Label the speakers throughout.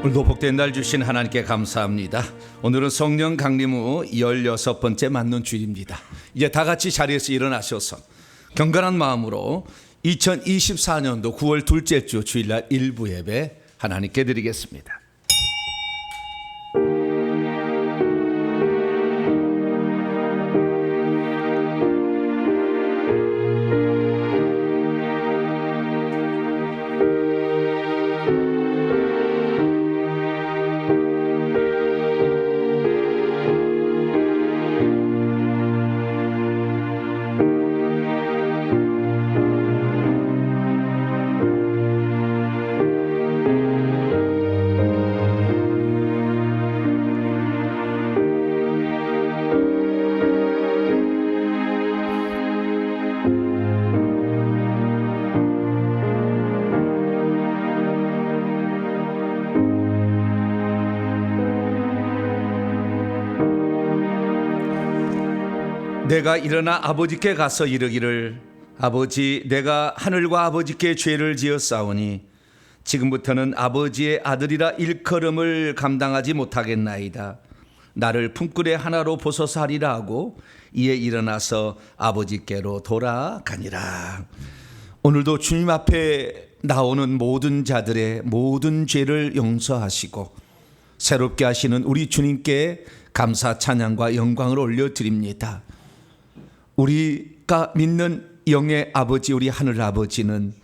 Speaker 1: 오늘도 복된 날 주신 하나님께 감사합니다. 오늘은 성령 강림 후 16번째 맞는 주일입니다. 이제 다 같이 자리에서 일어나셔서 경건한 마음으로 2024년도 9월 둘째 주 주일날 일부 예배 하나님께 드리겠습니다. 내가 일어나 아버지께 가서 이르기를 아버지 내가 하늘과 아버지께 죄를 지었사오니 지금부터는 아버지의 아들이라 일컬음을 감당하지 못하겠나이다. 나를 품꾼의 하나로 보소서 하리라 하고 이에 일어나서 아버지께로 돌아가니라. 오늘도 주님 앞에 나오는 모든 자들의 모든 죄를 용서하시고 새롭게 하시는 우리 주님께 감사 찬양과 영광을 올려드립니다. 우리가 믿는 영의 아버지 우리 하늘 아버지는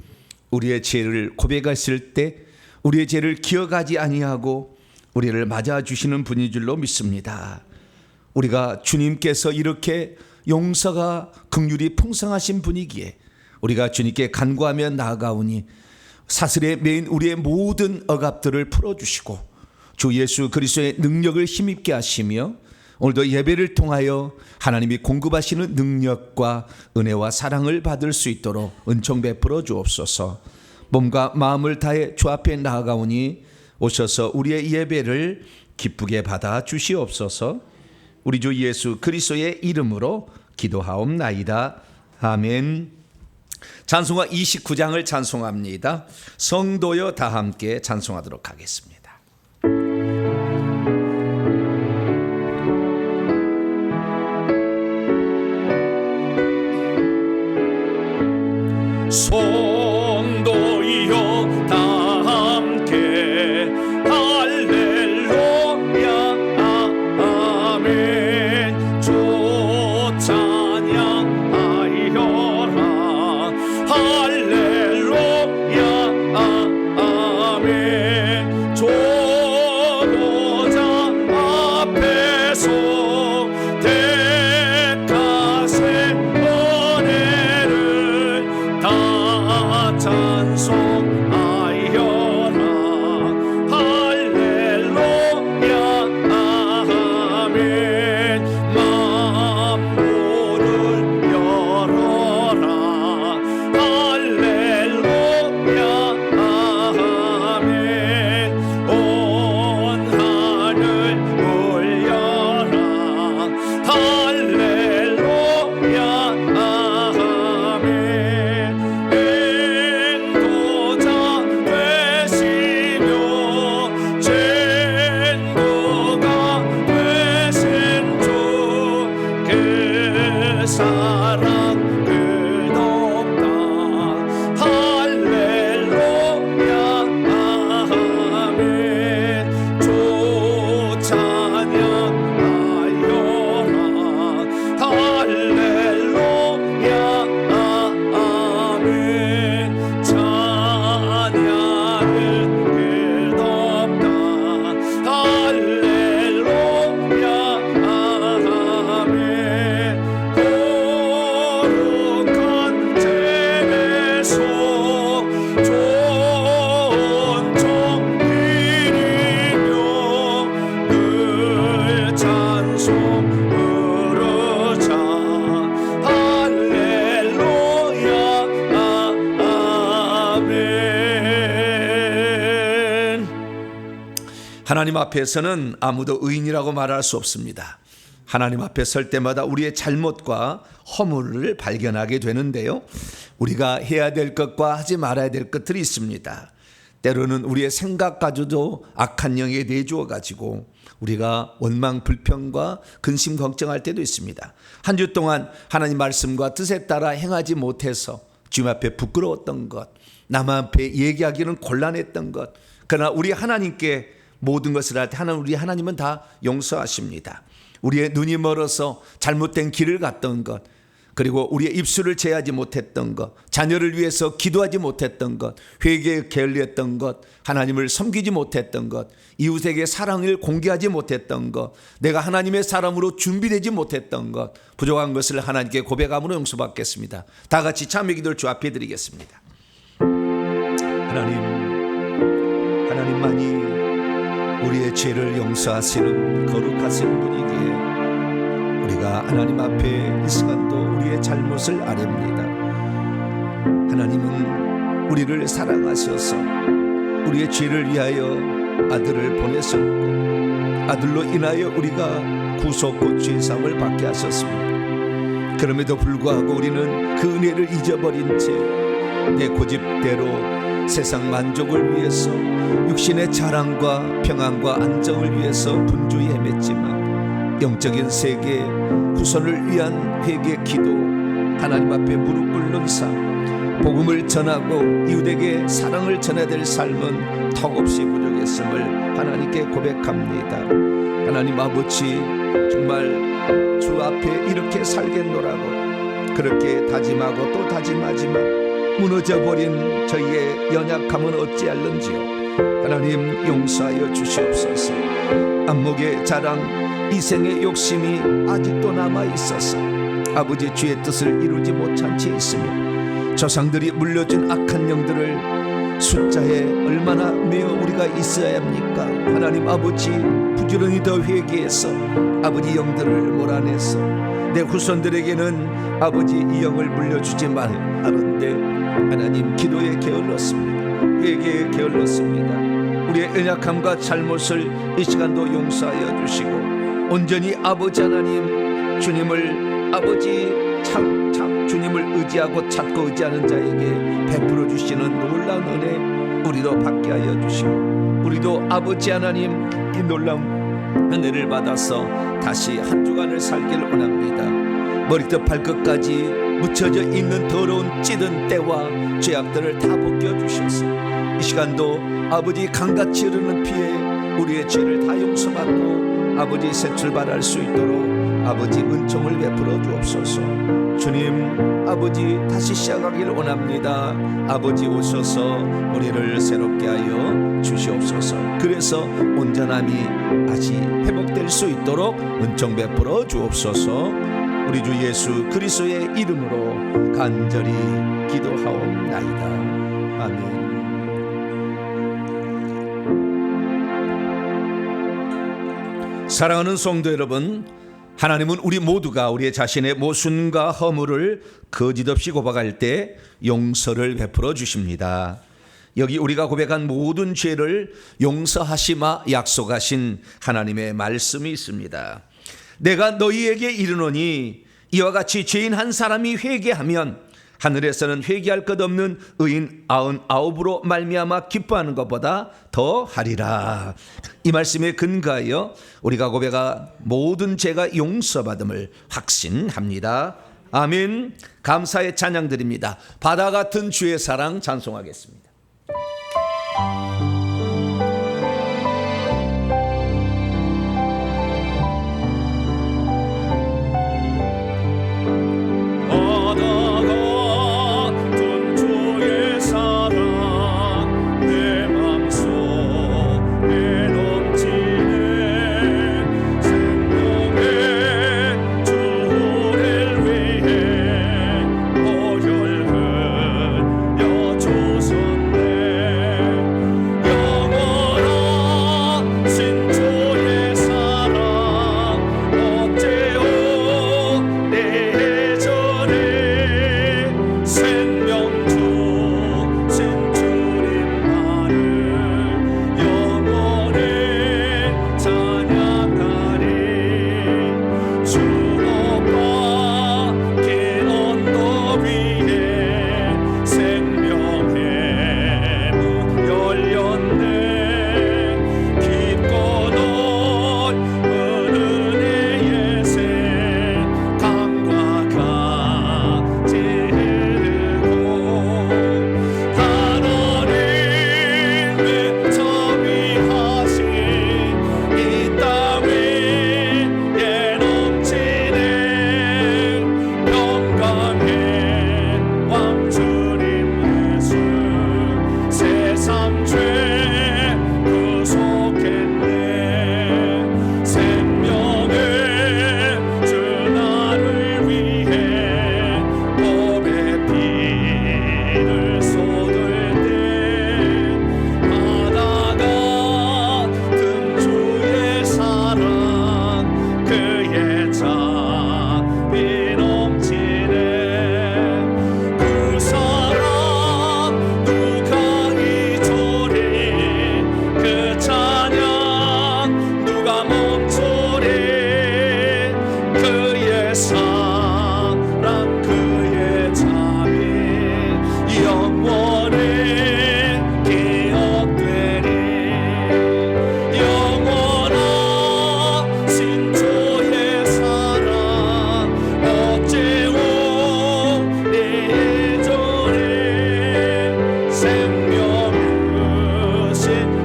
Speaker 1: 우리의 죄를 고백했을 때 우리의 죄를 기억하지 아니하고 우리를 맞아주시는 분인 줄로 믿습니다. 우리가 주님께서 이렇게 용서가 긍휼이 풍성하신 분이기에 우리가 주님께 간구하며 나아가오니 사슬에 매인 우리의 모든 억압들을 풀어주시고 주 예수 그리스도의 능력을 힘입게 하시며 오늘도 예배를 통하여 하나님이 공급하시는 능력과 은혜와 사랑을 받을 수 있도록 은총 베풀어 주옵소서. 몸과 마음을 다해 주 앞에 나아가오니 오셔서 우리의 예배를 기쁘게 받아 주시옵소서. 우리 주 예수 그리스도의 이름으로 기도하옵나이다. 아멘. 찬송가 29장을 찬송합니다. 성도여 다 함께 찬송하도록 하겠습니다. 성도여 다 함께 할렐루야 아멘. 주 찬양하여라 할렐루야 아멘. 조보자 앞에서 찬송하여라 할렐루야 아멘. 만물을 열어라 할렐루야 아멘. 온 하늘 울려라 할렐루야 아멘. 사랑 끝없다 할렐루야 아멘. 주 찬양하여라 할렐루야 아멘. 찬양을 끝없다 할렐루야 아멘. 하나님 앞에서는 아무도 의인이라고 말할 수 없습니다. 하나님 앞에 설 때마다 우리의 잘못과 허물을 발견하게 되는데요, 우리가 해야 될 것과 하지 말아야 될 것들이 있습니다. 때로는 우리의 생각까지도 악한 영에 내주어 가지고 우리가 원망 불평과 근심 걱정할 때도 있습니다. 한 주 동안 하나님 말씀과 뜻에 따라 행하지 못해서 주님 앞에 부끄러웠던 것, 남 앞에 얘기하기는 곤란했던 것, 그러나 우리 하나님께 모든 것을 할 때 우리 하나님은 다 용서하십니다. 우리의 눈이 멀어서 잘못된 길을 갔던 것, 그리고 우리의 입술을 제하지 못했던 것, 자녀를 위해서 기도하지 못했던 것, 회개에 게을리했던 것, 하나님을 섬기지 못했던 것, 이웃에게 사랑을 공개하지 못했던 것, 내가 하나님의 사람으로 준비되지 못했던 것, 부족한 것을 하나님께 고백함으로 용서받겠습니다. 다 같이 참여 기도를 주 앞에 드리겠습니다. 하나님만이 우리의 죄를 용서하시는 거룩하신 분이기에 우리가 하나님 앞에 이 시간도 우리의 잘못을 아렵니다. 하나님은 우리를 사랑하셔서 우리의 죄를 위하여 아들을 보내셨고 아들로 인하여 우리가 구속과 죄사함을 받게 하셨습니다. 그럼에도 불구하고 우리는 그 은혜를 잊어버린 채 내 고집대로 세상 만족을 위해서 육신의 자랑과 평안과 안정을 위해서 분주히 헤맸지만 영적인 세계 구원을 위한 회개 기도, 하나님 앞에 무릎 꿇는 삶, 복음을 전하고 이웃에게 사랑을 전해야 될 삶은 턱없이 부족했음을 하나님께 고백합니다. 하나님 아버지, 정말 주 앞에 이렇게 살겠노라고 그렇게 다짐하고 또 다짐하지만 무너져버린 저희의 연약함은 어찌할는지요. 하나님 용서하여 주시옵소서. 안목의 자랑, 이생의 욕심이 아직도 남아있어서 아버지 주의 뜻을 이루지 못한 채 있으며 조상들이 물려준 악한 영들을 숫자에 얼마나 매어 우리가 있어야 합니까? 하나님 아버지, 부지런히 더 회개해서 아버지 영들을 몰아내서 내 후손들에게는 아버지 이 영을 물려주지 말하는데 하나님 기도에 게을렀습니다. 회개에 게을렀습니다. 우리의 연약함과 잘못을 이 시간도 용서하여 주시고 온전히 아버지 하나님 주님을 아버지 주님을 의지하고 찾고 의지하는 자에게 베풀어 주시는 놀라운 은혜 우리도 받게 하여 주시고 우리도 아버지 하나님 이 놀라운 은혜를 받아서 다시 한 주간을 살길 원합니다. 머리부터 발끝까지 묻혀져 있는 더러운 찌든 때와 죄악들을 다 벗겨주셔서 이 시간도 아버지 강같이 흐르는 피에 우리의 죄를 다 용서받고 아버지 새 출발할 수 있도록 아버지 은총을 베풀어 주옵소서. 주님 아버지 다시 시작하기를 원합니다. 아버지 오셔서 우리를 새롭게 하여 주시옵소서. 그래서 온전함이 다시 회복될 수 있도록 은총 베풀어 주옵소서. 우리 주 예수 그리스도의 이름으로 간절히 기도하옵나이다. 아멘. 사랑하는 성도 여러분, 하나님은 우리 모두가 우리의 자신의 모순과 허물을 거짓없이 고백할 때 용서를 베풀어 주십니다. 여기 우리가 고백한 모든 죄를 용서하시마 약속하신 하나님의 말씀이 있습니다. 내가 너희에게 이르노니 이와 같이 죄인 한 사람이 회개하면 하늘에서는 회개할 것 없는 의인 99으로 말미암아 기뻐하는 것보다 더 하리라. 이 말씀에 근거하여 우리가 고백한 모든 죄가 용서받음을 확신합니다. 아멘. 감사의 찬양 드립니다. 바다 같은 주의 사랑 찬송하겠습니다.
Speaker 2: 조선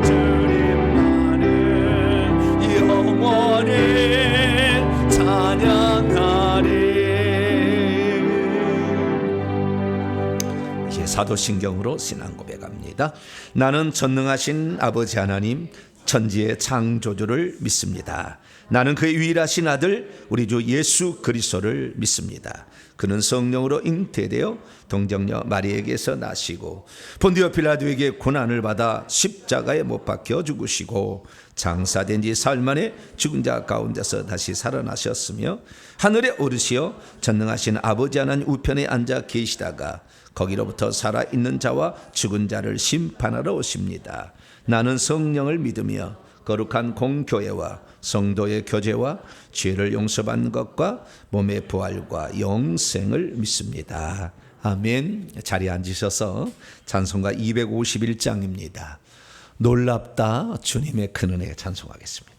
Speaker 1: 주님만을 영원히 찬양하리. 이제 사도신경으로 신앙 고백합니다. 나는 전능하신 아버지 하나님 천지의 창조주를 믿습니다. 나는 그의 유일하신 아들 우리 주 예수 그리스도를 믿습니다. 그는 성령으로 잉태되어 동정녀 마리에게서 나시고 본디오 빌라도에게 고난을 받아 십자가에 못 박혀 죽으시고 장사된 지 사흘 만에 죽은 자 가운데서 다시 살아나셨으며 하늘에 오르시어 전능하신 아버지 하나님 우편에 앉아 계시다가 거기로부터 살아있는 자와 죽은 자를 심판하러 오십니다. 나는 성령을 믿으며 거룩한 공교회와 성도의 교제와 죄를 용서받는 것과 몸의 부활과 영생을 믿습니다. 아멘. 자리에 앉으셔서 찬송가 251장입니다. 놀랍다 주님의 큰 은혜 찬송하겠습니다.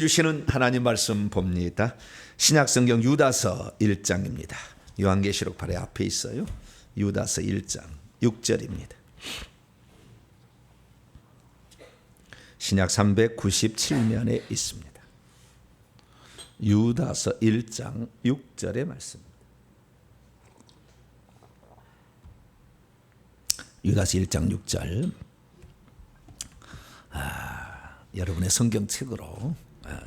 Speaker 1: 주시는 하나님 말씀 봅니다. 신약성경 유다서 1장입니다. 요한계시록 바로 앞에 있어요. 유다서 1장 6절입니다. 신약 397면에 있습니다. 유다서 1장 6절의 말씀입니다. 유다서 1장 6절. 여러분의 성경책으로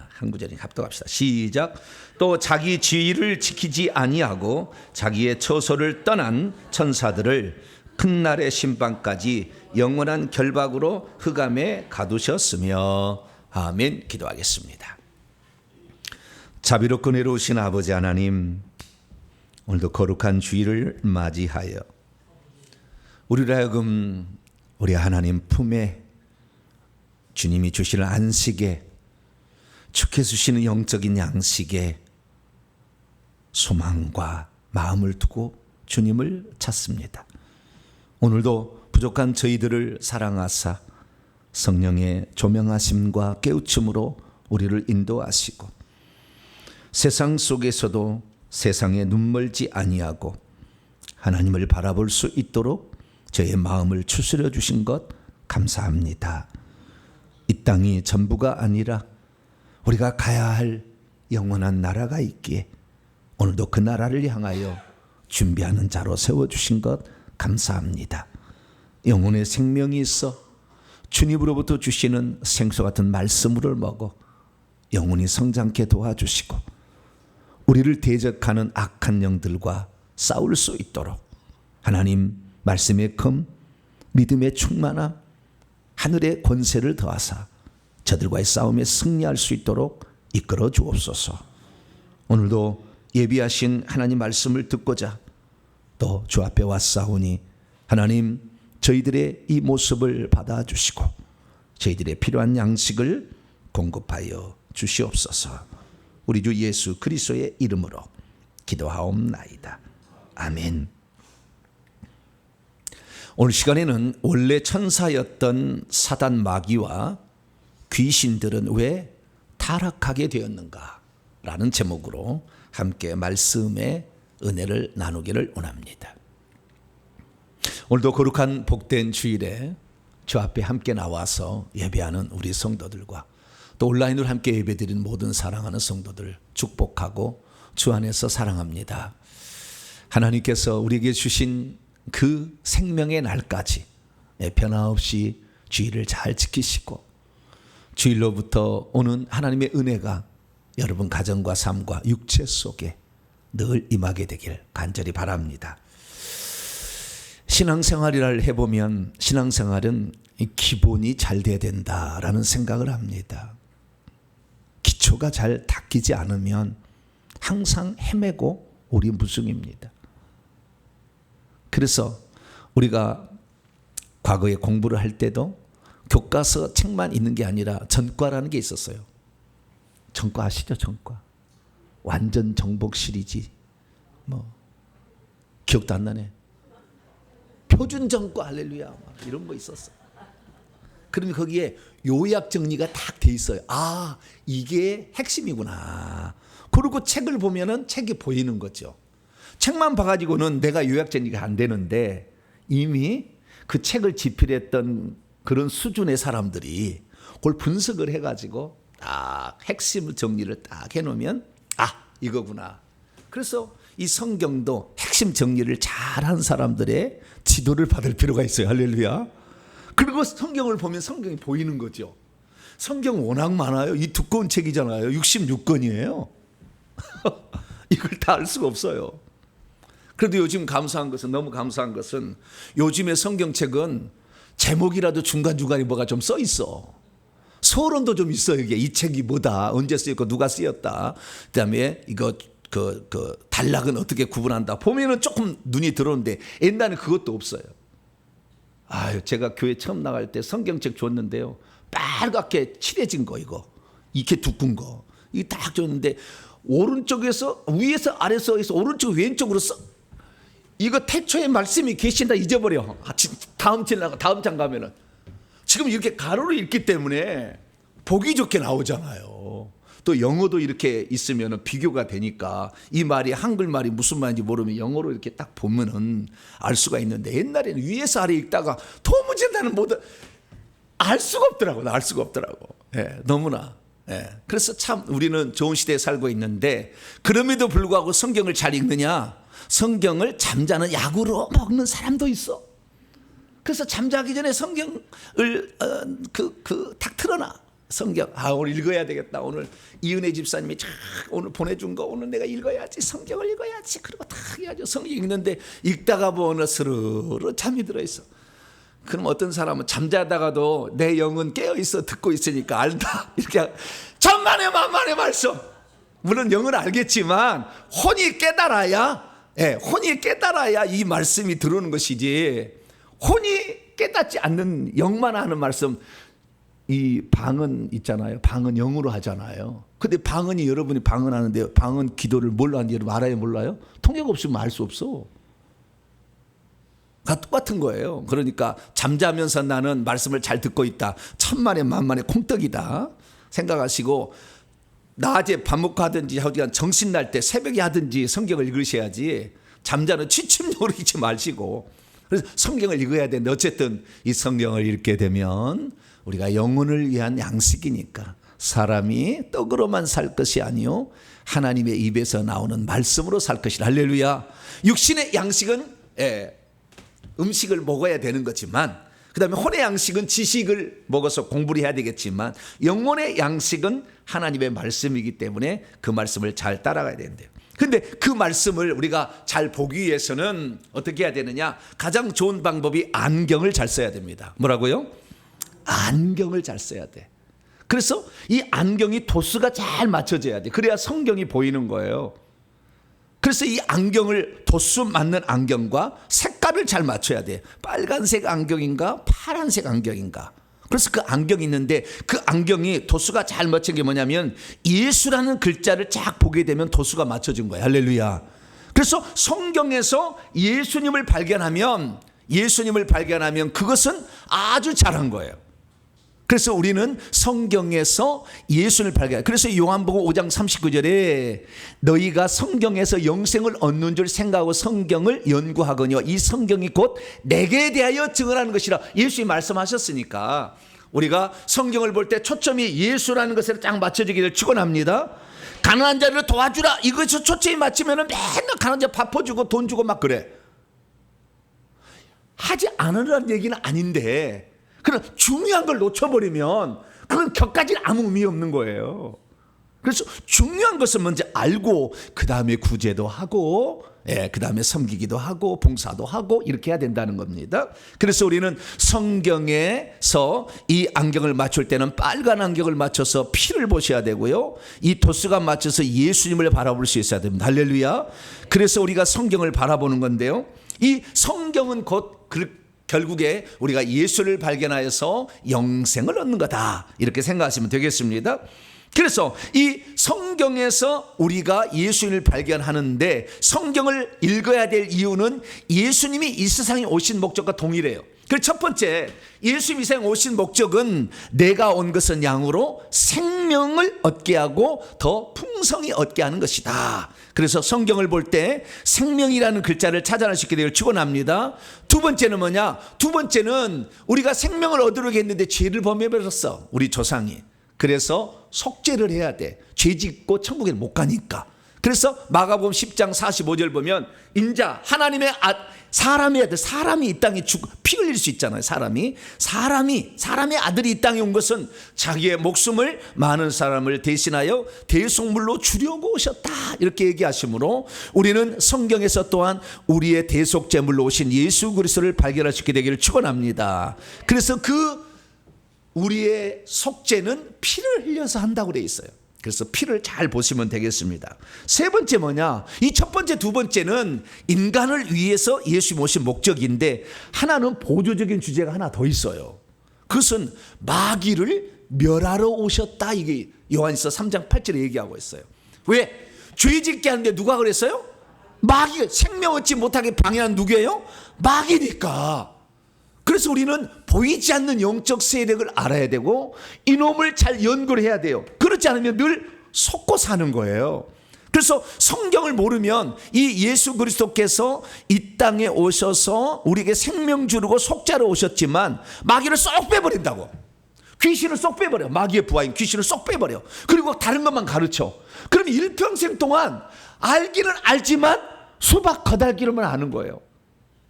Speaker 1: 한 구절이 합독합시다. 시작. 또 자기 지위를 지키지 아니하고 자기의 처소를 떠난 천사들을 큰 날의 심판까지 영원한 결박으로 흑암에 가두셨으며. 아멘. 기도하겠습니다. 자비롭고 은혜로우신 아버지 하나님, 오늘도 거룩한 주일을 맞이하여 우리로 하여금 우리 하나님 품에 주님이 주시는 안식에, 주께서 주시는 영적인 양식에 소망과 마음을 두고 주님을 찾습니다. 오늘도 부족한 저희들을 사랑하사 성령의 조명하심과 깨우침으로 우리를 인도하시고 세상 속에서도 세상에 눈멀지 아니하고 하나님을 바라볼 수 있도록 저의 마음을 추스려 주신 것 감사합니다. 이 땅이 전부가 아니라 우리가 가야 할 영원한 나라가 있기에 오늘도 그 나라를 향하여 준비하는 자로 세워주신 것 감사합니다. 영혼의 생명이 있어 주님으로부터 주시는 생수 같은 말씀을 먹어 영혼이 성장케 도와주시고 우리를 대적하는 악한 영들과 싸울 수 있도록 하나님 말씀의 금, 믿음의 충만함, 하늘의 권세를 더하사 저들과의 싸움에 승리할 수 있도록 이끌어 주옵소서. 오늘도 예비하신 하나님 말씀을 듣고자 또 주 앞에 왔사오니 하나님 저희들의 이 모습을 받아주시고 저희들의 필요한 양식을 공급하여 주시옵소서. 우리 주 예수 그리스도의 이름으로 기도하옵나이다. 아멘. 오늘 시간에는 원래 천사였던 사단 마귀와 귀신들은 왜 타락하게 되었는가 라는 제목으로 함께 말씀의 은혜를 나누기를 원합니다. 오늘도 거룩한 복된 주일에 주 앞에 함께 나와서 예배하는 우리 성도들과 또 온라인으로 함께 예배드리는 모든 사랑하는 성도들 축복하고 주 안에서 사랑합니다. 하나님께서 우리에게 주신 그 생명의 날까지 변함없이 주일을 잘 지키시고 주일로부터 오는 하나님의 은혜가 여러분 가정과 삶과 육체 속에 늘 임하게 되길 간절히 바랍니다. 신앙생활이라 해보면 신앙생활은 기본이 잘 돼야 된다라는 생각을 합니다. 기초가 잘 닦이지 않으면 항상 헤매고 오리무중입니다. 그래서 우리가 과거에 공부를 할 때도 교과서 책만 있는 게 아니라 전과라는 게 있었어요. 전과 아시죠? 전과. 완전 정복 시리즈. 기억도 안 나네. 표준 전과 할렐루야. 이런 거 있었어. 그러면 거기에 요약 정리가 딱 돼 있어요. 아, 이게 핵심이구나. 그리고 책을 보면은 책이 보이는 거죠. 책만 봐가지고는 내가 요약 정리가 안 되는데 이미 그 책을 집필했던 그런 수준의 사람들이 그걸 분석을 해가지고 딱 핵심 정리를 딱 해놓으면 이거구나. 그래서 이 성경도 핵심 정리를 잘한 사람들의 지도를 받을 필요가 있어요. 할렐루야. 그리고 성경을 보면 성경이 보이는 거죠. 성경 워낙 많아요. 이 두꺼운 책이잖아요. 66권이에요. 이걸 다 알 수가 없어요. 그래도 요즘 감사한 것은, 너무 감사한 것은 요즘의 성경책은 제목이라도 중간중간에 뭐가 좀 써 있어. 서론도 좀 있어요. 이게 이 책이 뭐다, 언제 쓰였고 누가 쓰였다, 그다음에 이거 단락은 어떻게 구분한다 보면은 조금 눈이 들어오는데 옛날에 그것도 없어요. 제가 교회 처음 나갈 때 성경책 줬는데요, 빨갛게 칠해진 거, 이렇게 두꺼운 거 이게 딱 줬는데 오른쪽에서 위에서 아래서에서 오른쪽 왼쪽으로 써. 이거 태초에 말씀이 계신다 잊어버려. 다음 장 가면은 지금 이렇게 가로로 읽기 때문에 보기 좋게 나오잖아요. 또 영어도 이렇게 있으면 비교가 되니까 이 말이 한글말이 무슨 말인지 모르면 영어로 이렇게 딱 보면은 알 수가 있는데, 옛날에는 위에서 아래 읽다가 도무지 나는 알 수가 없더라고. 알 수가 없더라고. 예, 너무나. 예. 그래서 참 우리는 좋은 시대에 살고 있는데, 그럼에도 불구하고 성경을 잘 읽느냐? 성경을 잠자는 약으로 먹는 사람도 있어. 그래서 잠자기 전에 성경을 탁 틀어놔. 성경, 오늘 읽어야 되겠다. 오늘 이은혜 집사님이 오늘 보내준 거 오늘 내가 읽어야지. 성경을 읽어야지. 그리고 탁 해야죠. 성경 읽는데 읽다가 보면 스르르 잠이 들어있어. 그럼 어떤 사람은 잠자다가도 내 영은 깨어있어 듣고 있으니까 알다. 이렇게 천만의 만만의 말씀. 물론 영은 알겠지만 혼이 깨달아야 이 말씀이 들어오는 것이지, 혼이 깨닫지 않는 영만 하는 말씀. 이 방언 있잖아요. 방언 영으로 하잖아요. 근데 방언이, 여러분이 방언하는데 방언 기도를 뭘로 하는지 여러분 알아요, 몰라요? 통역 없으면 알 수 없어. 똑같은 거예요. 그러니까 잠자면서 나는 말씀을 잘 듣고 있다, 천만의 만만의 콩떡이다 생각하시고, 낮에 밥 먹고 하든지 정신 날 때 새벽에 하든지 성경을 읽으셔야지, 잠자는 취침용으로 읽지 마시고. 그래서 성경을 읽어야 되는데, 어쨌든 이 성경을 읽게 되면 우리가 영혼을 위한 양식이니까, 사람이 떡으로만 살 것이 아니요 하나님의 입에서 나오는 말씀으로 살 것이라. 할렐루야. 육신의 양식은 음식을 먹어야 되는 거지만, 그 다음에 혼의 양식은 지식을 먹어서 공부를 해야 되겠지만, 영혼의 양식은 하나님의 말씀이기 때문에 그 말씀을 잘 따라가야 되는데요. 근데 그 말씀을 우리가 잘 보기 위해서는 어떻게 해야 되느냐? 가장 좋은 방법이 안경을 잘 써야 됩니다. 뭐라고요? 안경을 잘 써야 돼. 그래서 이 안경이 도수가 잘 맞춰져야 돼. 그래야 성경이 보이는 거예요. 그래서 이 안경을, 도수 맞는 안경과 색깔을 잘 맞춰야 돼. 빨간색 안경인가 파란색 안경인가. 그래서 그 안경이 있는데, 그 안경이 도수가 잘 맞춘 게 뭐냐면, 예수라는 글자를 쫙 보게 되면 도수가 맞춰진 거예요. 할렐루야. 그래서 성경에서 예수님을 발견하면 그것은 아주 잘한 거예요. 그래서 우리는 성경에서 예수를 발견해요. 그래서 요한복음 5장 39절에 너희가 성경에서 영생을 얻는 줄 생각하고 성경을 연구하거니와 이 성경이 곧 내게 대하여 증언하는 것이라. 예수님이 말씀하셨으니까 우리가 성경을 볼 때 초점이 예수라는 것에 딱 맞춰지기를 축원합니다. 가난한 자를 도와주라, 이것에 초점이 맞추면 맨날 가난한 자 밥 퍼주고 돈 주고 막 그래. 하지 않으라는 얘기는 아닌데, 그럼 중요한 걸 놓쳐버리면 그건 격까지는 아무 의미 없는 거예요. 그래서 중요한 것을 먼저 알고 그 다음에 구제도 하고, 그 다음에 섬기기도 하고 봉사도 하고 이렇게 해야 된다는 겁니다. 그래서 우리는 성경에서 이 안경을 맞출 때는 빨간 안경을 맞춰서 피를 보셔야 되고요, 이 도수가 맞춰서 예수님을 바라볼 수 있어야 됩니다. 할렐루야. 그래서 우리가 성경을 바라보는 건데요, 이 성경은 곧 결국에 우리가 예수를 발견하여서 영생을 얻는 거다, 이렇게 생각하시면 되겠습니다. 그래서 이 성경에서 우리가 예수님을 발견하는데, 성경을 읽어야 될 이유는 예수님이 이 세상에 오신 목적과 동일해요. 그 첫 번째, 예수님이 이 세상에 오신 목적은 내가 온 것은 양으로 생명을 얻게 하고 더 풍성히 얻게 하는 것이다. 그래서 성경을 볼 때 생명이라는 글자를 찾아낼 수 있게 되길 축원합니다. 두 번째는 뭐냐? 두 번째는 우리가 생명을 얻으려고 했는데 죄를 범해버렸어, 우리 조상이. 그래서 속죄를 해야 돼. 죄 짓고 천국에 못 가니까. 그래서 마가복음 10장 45절 보면, 인자 하나님의 사람의 아들, 사람이 이 땅에 피 흘릴 수 있잖아요. 사람의 아들이 이 땅에 온 것은 자기의 목숨을 많은 사람을 대신하여 대속물로 주려고 오셨다, 이렇게 얘기하시므로 우리는 성경에서 또한 우리의 대속제물로 오신 예수 그리스도를 발견할 수 있게 되기를 축원합니다. 그래서 우리의 속죄는 피를 흘려서 한다고 되어 있어요. 그래서 피를 잘 보시면 되겠습니다. 세 번째 뭐냐? 이 첫 번째, 두 번째는 인간을 위해서 예수님 오신 목적인데, 하나는 보조적인 주제가 하나 더 있어요. 그것은 마귀를 멸하러 오셨다, 이게 요한일서 3장 8절에 얘기하고 있어요. 왜? 죄 짓게 하는데 누가 그랬어요? 마귀가. 생명 얻지 못하게 방해한 누구예요? 마귀니까. 그래서 우리는 보이지 않는 영적 세력을 알아야 되고 이놈을 잘 연구를 해야 돼요. 그렇지 않으면 늘 속고 사는 거예요. 그래서 성경을 모르면 이 예수 그리스도께서 이 땅에 오셔서 우리에게 생명 주려고 속죄하러 오셨지만 마귀를 쏙 빼버린다고. 귀신을 쏙 빼버려. 마귀의 부하인 귀신을 쏙 빼버려. 그리고 다른 것만 가르쳐. 그럼 일평생 동안 알기는 알지만 수박 거달기로만 아는 거예요.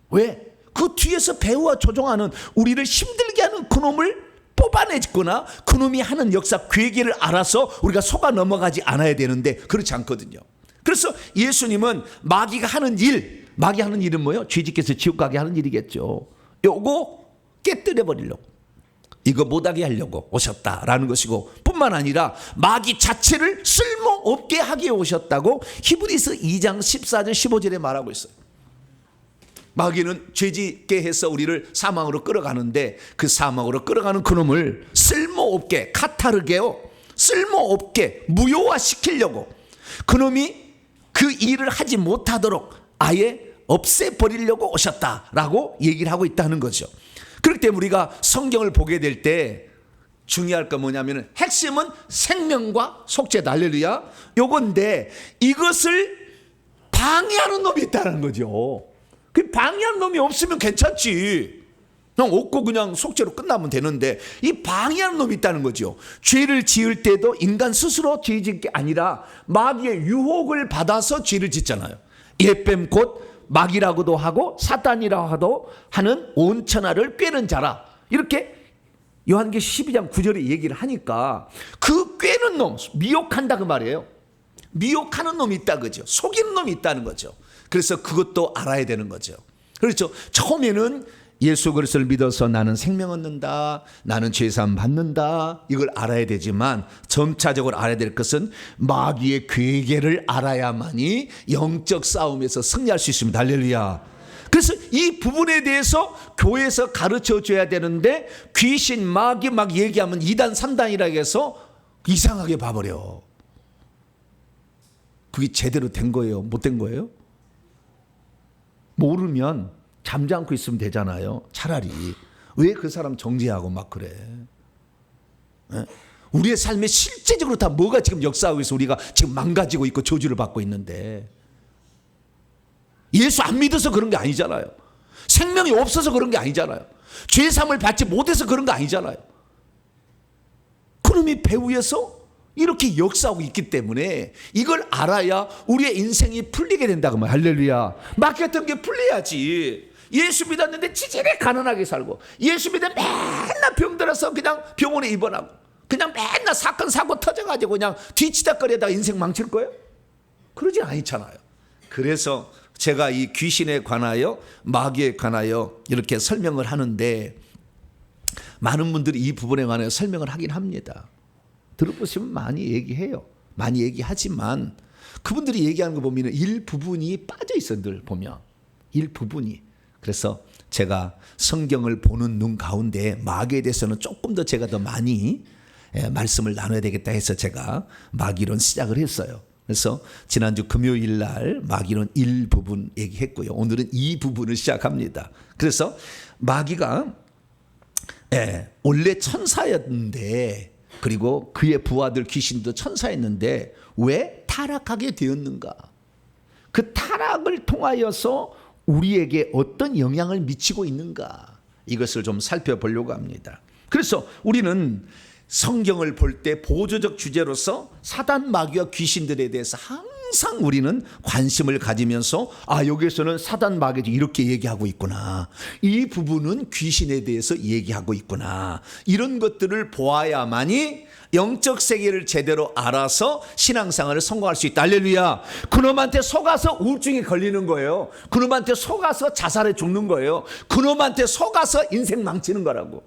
Speaker 1: 왜? 그 뒤에서 배우와 조종하는, 우리를 힘들게 하는 그놈을 뽑아내거나 그놈이 하는 역사 괴계를 알아서 우리가 속아 넘어가지 않아야 되는데 그렇지 않거든요. 그래서 예수님은 마귀가 하는 일, 마귀 하는 일은 뭐예요? 죄짓게서 지옥 가게 하는 일이겠죠. 요거 깨뜨려 버리려고, 이거 못하게 하려고 오셨다라는 것이고, 뿐만 아니라 마귀 자체를 쓸모없게 하기에 오셨다고 히브리서 2장 14절 15절에 말하고 있어요. 마귀는 죄짓게 해서 우리를 사망으로 끌어가는데 그 사망으로 끌어가는 그놈을 쓸모없게, 카타르게요, 쓸모없게 무효화시키려고 그놈이 그 일을 하지 못하도록 아예 없애버리려고 오셨다라고 얘기를 하고 있다는 거죠. 그렇기 때문에 우리가 성경을 보게 될 때 중요할 건 뭐냐면 핵심은 생명과 속죄다. 할렐루야. 요건데 이것을 방해하는 놈이 있다는 거죠. 그 방해하는 놈이 없으면 괜찮지. 그냥 없고 그냥 속죄로 끝나면 되는데 이 방해하는 놈이 있다는 거죠. 죄를 지을 때도 인간 스스로 죄 짓는 게 아니라 마귀의 유혹을 받아서 죄를 짓잖아요. 예뱀 곧 마귀라고도 하고 사탄이라고 하는 온천하를 꿰는 자라, 이렇게 요한계시 12장 9절에 얘기를 하니까 그 꿰는 놈, 미혹한다 그 말이에요. 미혹하는 놈이 있다 그죠. 속이는 놈이 있다는 거죠. 그래서 그것도 알아야 되는 거죠. 그렇죠. 처음에는 예수 그리스도를 믿어서 나는 생명 얻는다, 나는 죄사함 받는다, 이걸 알아야 되지만 점차적으로 알아야 될 것은 마귀의 괴계를 알아야만이 영적 싸움에서 승리할 수 있습니다. 할렐루야. 그래서 이 부분에 대해서 교회에서 가르쳐 줘야 되는데 귀신, 마귀 막 얘기하면 2단 3단이라고 해서 이상하게 봐버려. 그게 제대로 된 거예요? 못 된 거예요? 모르면 잠잠고 있으면 되잖아요. 차라리 왜 그 사람 정죄하고 막 그래? 에? 우리의 삶에 실제적으로 다 뭐가 지금 역사하고 있어? 우리가 지금 망가지고 있고 저주를 받고 있는데 예수 안 믿어서 그런 게 아니잖아요. 생명이 없어서 그런 게 아니잖아요. 죄사함을 받지 못해서 그런 거 아니잖아요. 그놈이 배후에서 이렇게 역사하고 있기 때문에 이걸 알아야 우리의 인생이 풀리게 된다고 말이야. 할렐루야. 막혔던 게 풀려야지. 예수 믿었는데 지질이 가난하게 살고, 예수 믿으면 맨날 병들어서 그냥 병원에 입원하고, 그냥 맨날 사건 사고 터져가지고 그냥 뒤치다거리다가 인생 망칠 거예요? 그러진 않잖아요. 그래서 제가 이 귀신에 관하여, 마귀에 관하여 이렇게 설명을 하는데 많은 분들이 이 부분에 관하여 설명을 하긴 합니다. 들어보시면 많이 얘기해요. 많이 얘기하지만 그분들이 얘기하는 거 보면 일부분이 빠져 있어. 늘 보면 일부분이. 그래서 제가 성경을 보는 눈 가운데 마귀에 대해서는 조금 더 제가 더 많이 말씀을 나눠야 되겠다 해서 제가 마귀론 시작을 했어요. 그래서 지난주 금요일 날 마귀론 1부분 얘기했고요. 오늘은 2부분을 시작합니다. 그래서 마귀가 원래 천사였는데, 그리고 그의 부하들 귀신도 천사였는데 왜 타락하게 되었는가? 그 타락을 통하여서 우리에게 어떤 영향을 미치고 있는가? 이것을 좀 살펴보려고 합니다. 그래서 우리는 성경을 볼 때 보조적 주제로서 사단, 마귀와 귀신들에 대해서 항상 우리는 관심을 가지면서 여기에서는 사단, 마귀도 이렇게 얘기하고 있구나, 이 부분은 귀신에 대해서 얘기하고 있구나, 이런 것들을 보아야만이 영적 세계를 제대로 알아서 신앙생활을 성공할 수 있다. 할렐루야. 그놈한테 속아서 우울증에 걸리는 거예요. 그놈한테 속아서 자살에 죽는 거예요. 그놈한테 속아서 인생 망치는 거라고.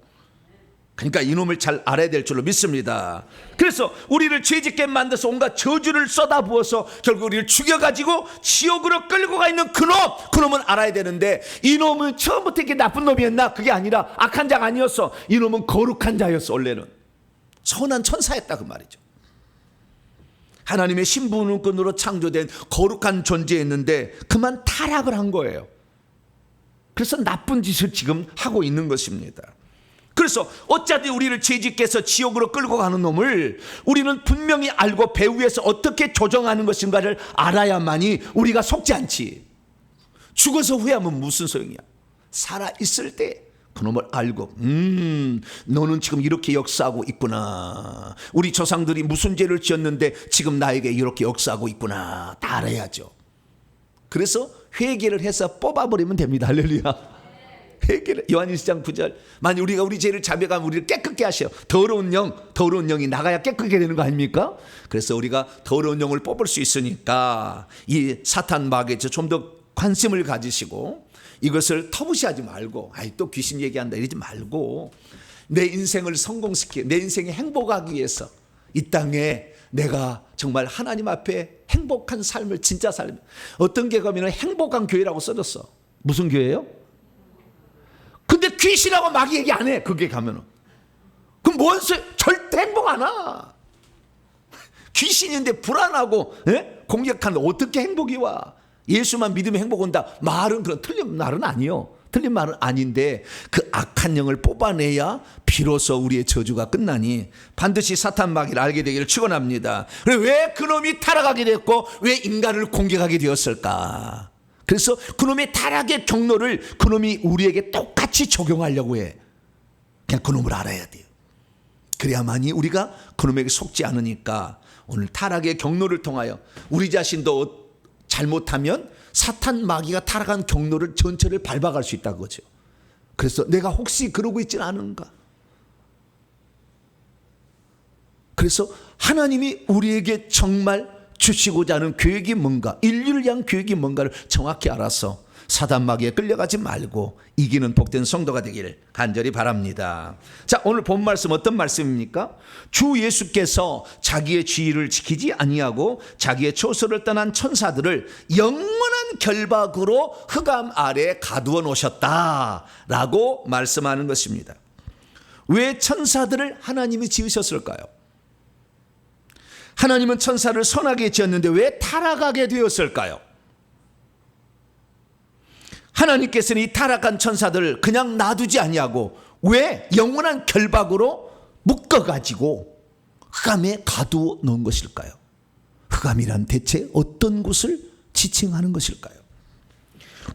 Speaker 1: 그러니까 이놈을 잘 알아야 될 줄로 믿습니다. 그래서 우리를 죄짓게 만들어서 온갖 저주를 쏟아부어서 결국 우리를 죽여가지고 지옥으로 끌고 가 있는 그놈은 알아야 되는데, 이놈은 처음부터 이렇게 나쁜 놈이었나? 그게 아니라 악한 자가 아니었어. 이놈은 거룩한 자였어. 원래는 선한 천사였다 그 말이죠. 하나님의 신분권으로 창조된 거룩한 존재였는데 그만 타락을 한 거예요. 그래서 나쁜 짓을 지금 하고 있는 것입니다. 그래서 어차피 우리를 죄짓게서 지옥으로 끌고 가는 놈을 우리는 분명히 알고 배후에서 어떻게 조정하는 것인가를 알아야만이 우리가 속지 않지. 죽어서 후회하면 무슨 소용이야. 살아있을 때 그놈을 알고 너는 지금 이렇게 역사하고 있구나. 우리 조상들이 무슨 죄를 지었는데 지금 나에게 이렇게 역사하고 있구나. 다 알아야죠. 그래서 회개를 해서 뽑아버리면 됩니다. 할렐루야. 회개를, 요한일서 1장 9절. 만약 우리가 우리 죄를 자백하면 우리를 깨끗게 하셔. 더러운 영이 나가야 깨끗게 되는 거 아닙니까? 그래서 우리가 더러운 영을 뽑을 수 있으니까 이 사탄 마귀에 좀 더 관심을 가지시고 이것을 터부시하지 말고 또 귀신 얘기한다 이러지 말고 내 인생을 성공시키고 내 인생이 행복하기 위해서 이 땅에 내가 정말 하나님 앞에 행복한 삶을 진짜 삶. 어떤 게 가면 행복한 교회라고 써졌어. 무슨 교회예요? 근데 귀신하고 마귀 얘기 안 해. 그게 가면은. 그럼 뭔 소리? 절대 행복 안 와. 귀신인데 불안하고 공격하는데 어떻게 행복이 와? 예수만 믿으면 행복 온다. 말은 그런 틀린 말은 아니요. 틀린 말은 아닌데 그 악한 영을 뽑아내야 비로소 우리의 저주가 끝나니 반드시 사탄 마귀를 알게 되기를 축원합니다. 왜 그놈이 타락하게 됐고 왜 인간을 공격하게 되었을까? 그래서 그놈의 타락의 경로를 그놈이 우리에게 똑같이 적용하려고 해. 그냥 그놈을 알아야 돼요. 그래야만이 우리가 그놈에게 속지 않으니까 오늘 타락의 경로를 통하여 우리 자신도 잘못하면 사탄 마귀가 타락한 경로를 전체를 밟아갈 수 있다는 거죠. 그래서 내가 혹시 그러고 있지는 않은가? 그래서 하나님이 우리에게 정말 주시고자 하는 계획이 뭔가, 인류를 위한 계획이 뭔가를 정확히 알아서 사단 마귀에 끌려가지 말고 이기는 복된 성도가 되기를 간절히 바랍니다. 자, 오늘 본 말씀 어떤 말씀입니까? 주 예수께서 자기의 지위를 지키지 아니하고 자기의 초소를 떠난 천사들을 영원한 결박으로 흑암 아래 가두어 놓으셨다라고 말씀하는 것입니다. 왜 천사들을 하나님이 지으셨을까요? 하나님은 천사를 선하게 지었는데 왜 타락하게 되었을까요? 하나님께서는 이 타락한 천사들을 그냥 놔두지 아니하고 왜 영원한 결박으로 묶어가지고 흑암에 가두어 놓은 것일까요? 흑암이란 대체 어떤 곳을 지칭하는 것일까요?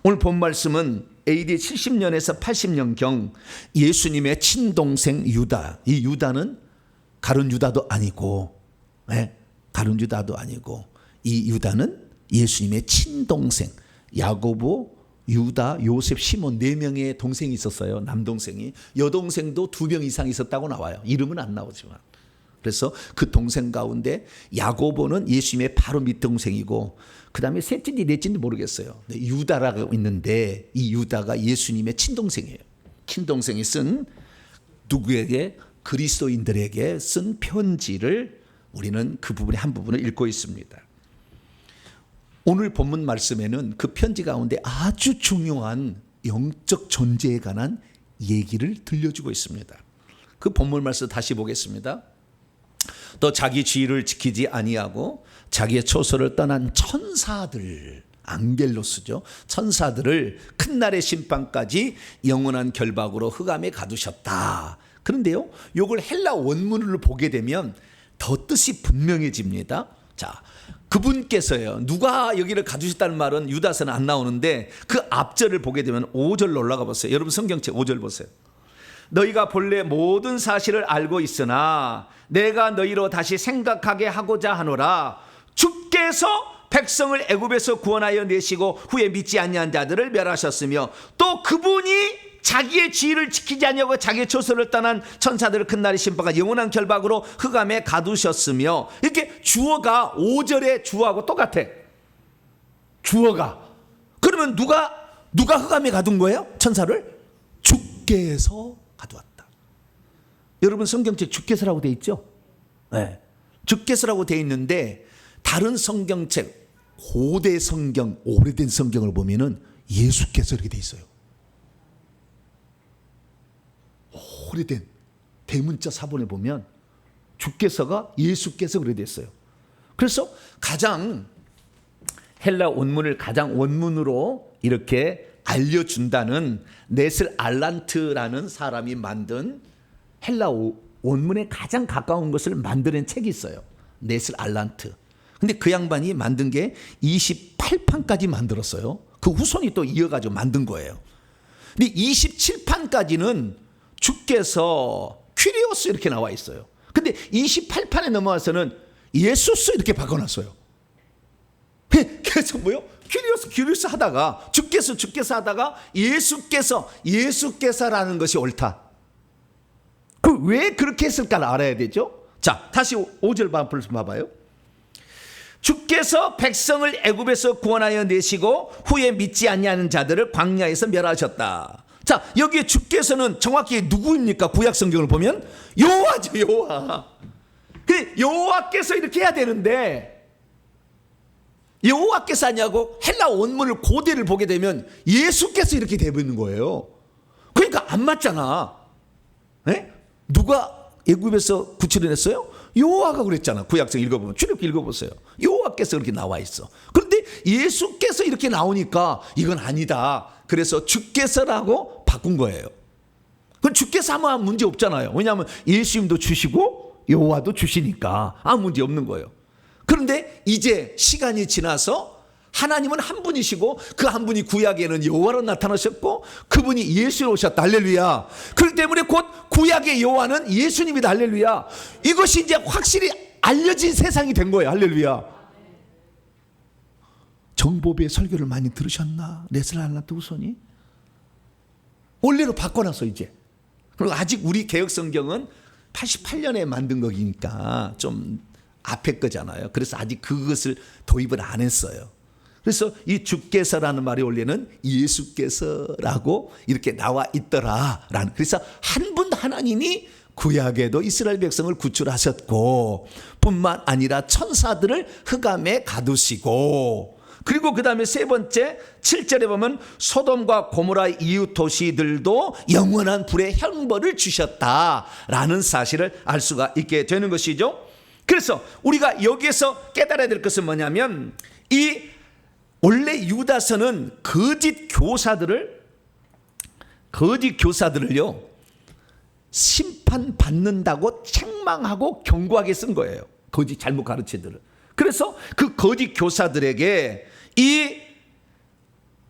Speaker 1: 오늘 본 말씀은 AD 70년에서 80년경 예수님의 친동생 유다, 이 유다는 가룟 유다도 아니고 가룟 유다도 아니고 이 유다는 예수님의 친동생 야고보, 유다, 요셉, 시몬 4명의 동생이 있었어요. 남동생이. 여동생도 2명 이상 있었다고 나와요. 이름은 안 나오지만. 그래서 그 동생 가운데 야고보는 예수님의 바로 밑동생이고 그 다음에 셋째인지 넷째인지 모르겠어요. 유다라고 있는데 이 유다가 예수님의 친동생이에요. 친동생이 쓴 누구에게? 그리스도인들에게 쓴 편지를 우리는 그 부분의 한 부분을 읽고 있습니다. 오늘 본문 말씀에는 그 편지 가운데 아주 중요한 영적 존재에 관한 얘기를 들려주고 있습니다. 그 본문 말씀 다시 보겠습니다. 또 자기 지위를 지키지 아니하고 자기의 초소를 떠난 천사들, 앙겔로스죠. 천사들을 큰 날의 심판까지 영원한 결박으로 흑암에 가두셨다. 그런데요, 이걸 헬라 원문을 보게 되면 더 뜻이 분명해집니다. 자, 그분께서요, 누가 여기를 가두셨다는 말은 유다서는 안 나오는데 그 앞절을 보게 되면 5절로 올라가 보세요. 여러분 성경책 5절 보세요. 너희가 본래 모든 사실을 알고 있으나 내가 너희로 다시 생각하게 하고자 하노라. 주께서 백성을 애굽에서 구원하여 내시고 후에 믿지 아니한 자들을 멸하셨으며 또 그분이 자기의 지위를 지키지 아니하고 자기의 초소를 떠난 천사들을 큰 날의 심판과 영원한 결박으로 흑암에 가두셨으며, 이렇게 주어가 5절의 주어하고 똑같아. 주어가. 그러면 누가 흑암에 가둔 거예요? 천사를? 주께서 가두었다. 여러분 성경책 주께서라고 돼 있죠? 네. 주께서라고 돼 있는데 다른 성경책, 고대 성경, 오래된 성경을 보면은 예수께서 이렇게 돼 있어요. 오래된 대문자 사본에 보면 주께서가 예수께서 그래 됐어요. 그래서 가장 헬라 원문을 가장 원문으로 이렇게 알려준다는 네슬 알란트라는 사람이 만든 헬라 원문에 가장 가까운 것을 만들어낸 책이 있어요. 네슬 알란트. 근데 그 양반이 만든 게 28판까지 만들었어요. 그 후손이 또 이어가지고 만든 거예요. 근데 27판까지는 주께서 퀴리오스 이렇게 나와 있어요. 근데 28판에 넘어와서는 예수스 이렇게 바꿔놨어요. 그래서 뭐요? 퀴리오스 하다가 주께서 하다가 예수께서라는 것이 옳다. 그 왜 그렇게 했을까를 알아야 되죠. 자, 다시 5절 말씀 봐봐요. 주께서 백성을 애굽에서 구원하여 내시고 후에 믿지 아니하는 자들을 광야에서 멸하셨다. 자, 여기에 주께서는 정확히 누구입니까? 구약 성경을 보면 여호와죠, 여호와. 그 여호와께서 이렇게 해야 되는데 여호와께서 하냐고 헬라 원문을 고대를 보게 되면 예수께서 이렇게 되는 거예요. 그러니까 안 맞잖아. 네? 누가 애굽에서 구출을 했어요? 여호와가 그랬잖아. 구약성 읽어보면 출애굽기 읽어보세요. 여호와께서 이렇게 나와 있어. 그런데 예수께서 이렇게 나오니까 이건 아니다. 그래서 주께서라고 바꾼 거예요. 그럼 주께서 하면 문제 없잖아요. 왜냐하면 예수님도 주시고 여호와도 주시니까 아무 문제 없는 거예요. 그런데 이제 시간이 지나서 하나님은 한 분이시고 그 한 분이 구약에는 여호와로 나타나셨고 그분이 예수로 오셨다. 할렐루야. 그렇기 때문에 곧 구약의 여호와는 예수님이다. 할렐루야. 이것이 이제 확실히 알려진 세상이 된 거예요. 할렐루야. 정보배의 설교를 많이 들으셨나? 네슬 알란트 후손이? 원래로 바꿔놨어 이제. 그리고 아직 우리 개혁성경은 88년에 만든 거니까 좀 앞에 거잖아요. 그래서 아직 그것을 도입을 안 했어요. 그래서 이 주께서라는 말이 원래는 예수께서라고 이렇게 나와 있더라라는. 그래서 한 분 하나님이 구약에도 이스라엘 백성을 구출하셨고 뿐만 아니라 천사들을 흑암에 가두시고 그리고 그 다음에 세 번째 7절에 보면 소돔과 고모라 이웃 도시들도 영원한 불의 형벌을 주셨다라는 사실을 알 수가 있게 되는 것이죠. 그래서 우리가 여기에서 깨달아야 될 것은 뭐냐면 이 원래 유다서는 거짓 교사들을요 심판받는다고 책망하고 경고하게 쓴 거예요. 거짓 잘못 가르치들을. 그래서 그 거짓 교사들에게 이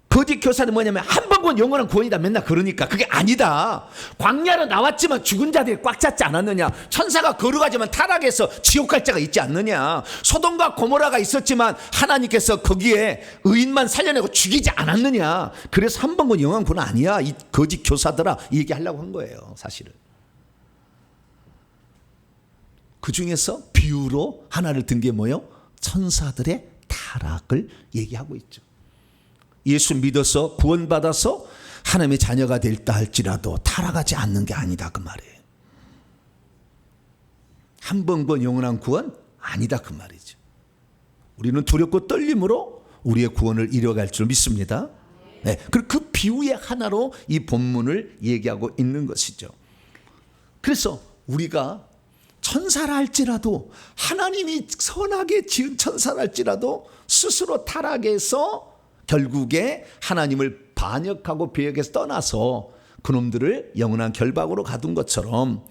Speaker 1: 거짓 교사는 뭐냐면 한 번 본 영원한 구원이다 맨날 그러니까 그게 아니다. 광야로 나왔지만 죽은 자들이 꽉 찼지 않았느냐. 천사가 걸어가지만 타락해서 지옥 갈 자가 있지 않느냐. 소돔과 고모라가 있었지만 하나님께서 거기에 의인만 살려내고 죽이지 않았느냐. 그래서 한 번 본 영원한 구원 아니야. 이 거짓 교사들아 이 얘기하려고 한 거예요. 사실은. 그 중에서 비유로 하나를 든 게 뭐예요? 천사들의 타락을 얘기하고 있죠. 예수 믿어서 구원받아서 하나님의 자녀가 될다 할지라도 타락하지 않는 게 아니다 그 말이에요. 한 번 본 영원한 구원 아니다 그 말이죠. 우리는 두렵고 떨림으로 우리의 구원을 이뤄갈 줄 믿습니다. 네. 그리고 그 비유의 하나로 이 본문을 얘기하고 있는 것이죠. 그래서 우리가 천사라 할지라도 하나님이 선하게 지은 천사라 할지라도 스스로 타락해서 결국에 하나님을 반역하고 배역해서 떠나서 그놈들을 영원한 결박으로 가둔 것처럼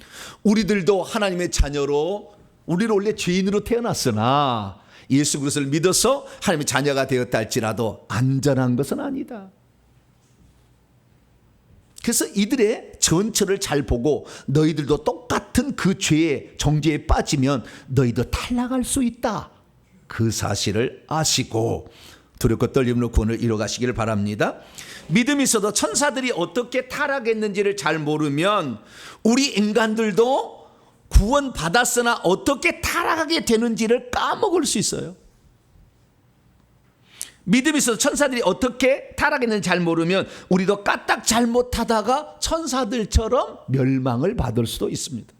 Speaker 1: 우리들도 하나님의 자녀로 우리는 원래 죄인으로 태어났으나 예수 그리스도를 믿어서 하나님의 자녀가 되었다 할지라도 안전한 것은 아니다. 그래서 이들의 전철을 잘 보고 너희들도 똑같은 그 죄의 정죄에 빠지면 너희도 탈락할 수 있다. 그 사실을 아시고 두렵고 떨림으로 구원을 이뤄가시기를 바랍니다. 믿음이 있어도 천사들이 어떻게 타락했는지를 잘 모르면 우리 인간들도 구원받았으나 어떻게 타락하게 되는지를 까먹을 수 있어요. 믿음이 있어도 천사들이 어떻게 타락했는지 잘 모르면 우리도 까딱 잘못하다가 천사들처럼 멸망을 받을 수도 있습니다.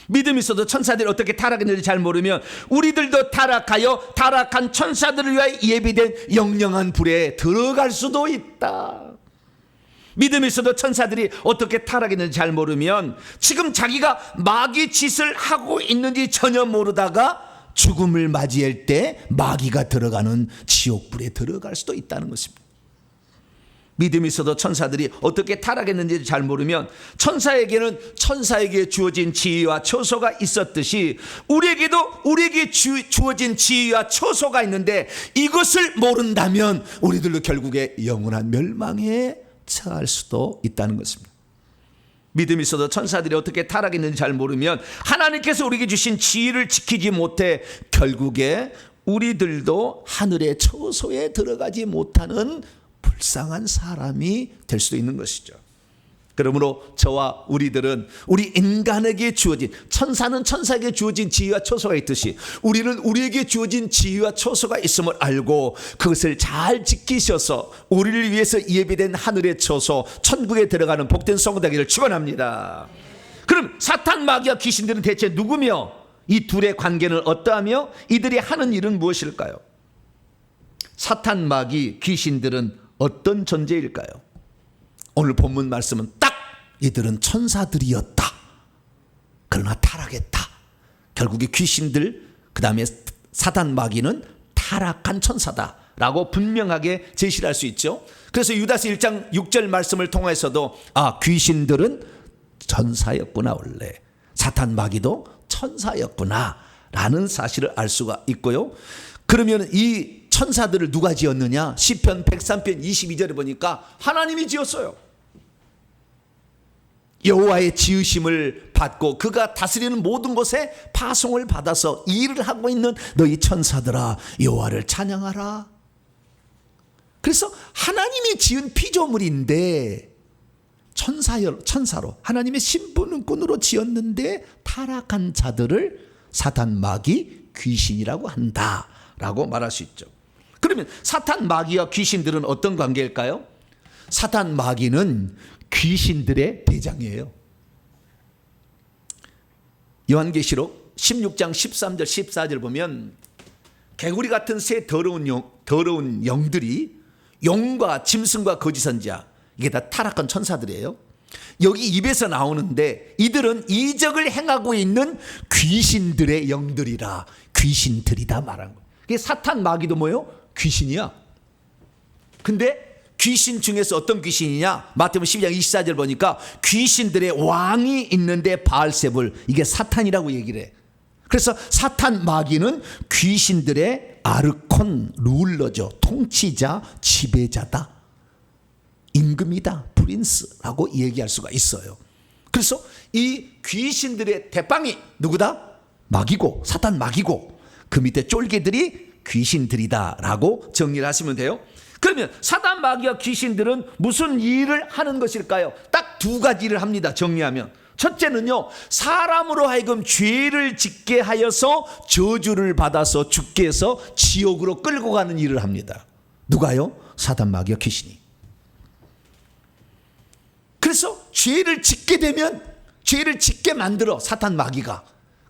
Speaker 1: 믿음이 있어도 천사들이 어떻게 타락했는지 잘 모르면 우리들도 타락하여 타락한 천사들을 위하여 예비된 영영한 불에 들어갈 수도 있다. 믿음이 있어도 천사들이 어떻게 타락했는지 잘 모르면 지금 자기가 마귀 짓을 하고 있는지 전혀 모르다가 죽음을 맞이할 때 마귀가 들어가는 지옥불에 들어갈 수도 있다는 것입니다. 믿음이 있어도 천사들이 어떻게 타락했는지 잘 모르면 천사에게는 천사에게 주어진 지위와 처소가 있었듯이 우리에게 주어진 지위와 처소가 있는데 이것을 모른다면 우리들도 결국에 영원한 멸망에 처할 수도 있다는 것입니다. 믿음이 있어도 천사들이 어떻게 타락했는지 잘 모르면 하나님께서 우리에게 주신 지위를 지키지 못해 결국에 우리들도 하늘의 처소에 들어가지 못하는 불쌍한 사람이 될 수도 있는 것이죠. 그러므로 저와 우리들은 우리 인간에게 주어진, 천사는 천사에게 주어진 지위와 처소가 있듯이 우리는 우리에게 주어진 지위와 처소가 있음을 알고 그것을 잘 지키셔서 우리를 위해서 예비된 하늘의 처소 천국에 들어가는 복된 성도 되기를 축원합니다. 그럼 사탄, 마귀와 귀신들은 대체 누구며 이 둘의 관계는 어떠하며 이들이 하는 일은 무엇일까요? 사탄, 마귀, 귀신들은 어떤 존재일까요? 오늘 본문 말씀은 딱 이들은 천사들이었다. 그러나 타락했다. 결국에 귀신들, 그 다음에 사탄, 마귀는 타락한 천사다라고 분명하게 제시를 할 수 있죠. 그래서 유다서 1장 6절 말씀을 통해서도 귀신들은 천사였구나, 원래 사탄, 마귀도 천사였구나 라는 사실을 알 수가 있고요. 그러면 이 천사들을 누가 지었느냐? 시편 103편 22절에 보니까 하나님이 지었어요. 여호와의 지으심을 받고 그가 다스리는 모든 곳에 파송을 받아서 일을 하고 있는 너희 천사들아 여호와를 찬양하라. 그래서 하나님이 지은 피조물인데 천사로 하나님의 신분꾼으로 지었는데 타락한 자들을 사탄, 마귀, 귀신이라고 한다라고 말할 수 있죠. 그러면 사탄, 마귀와 귀신들은 어떤 관계일까요? 사탄, 마귀는 귀신들의 대장이에요. 요한계시록 16장 13절 14절 보면 개구리 같은 새 더러운 영들이 용과 짐승과 거짓 선지자, 이게 다 타락한 천사들이에요. 여기 입에서 나오는데 이들은 이적을 행하고 있는 귀신들의 영들이라, 귀신들이다 말한 거예요. 이게 사탄, 마귀도 뭐예요? 귀신이야. 근데 귀신 중에서 어떤 귀신이냐? 마태복음 12장 24절 보니까 귀신들의 왕이 있는데 바알세불, 이게 사탄이라고 얘기를 해. 그래서 사탄, 마귀는 귀신들의 아르콘, 룰러죠. 통치자, 지배자다, 임금이다, 프린스라고 얘기할 수가 있어요. 그래서 이 귀신들의 대빵이 누구다? 마귀고, 사탄, 마귀고 그 밑에 쫄개들이 귀신들이다라고 정리를 하시면 돼요. 그러면 사탄, 마귀와 귀신들은 무슨 일을 하는 것일까요? 딱 두 가지 일을 합니다. 정리하면 첫째는요, 사람으로 하여금 죄를 짓게 하여서 저주를 받아서 죽게 해서 지옥으로 끌고 가는 일을 합니다. 누가요? 사탄, 마귀와 귀신이. 그래서 죄를 짓게 되면 죄를 짓게 만들어 사탄, 마귀가.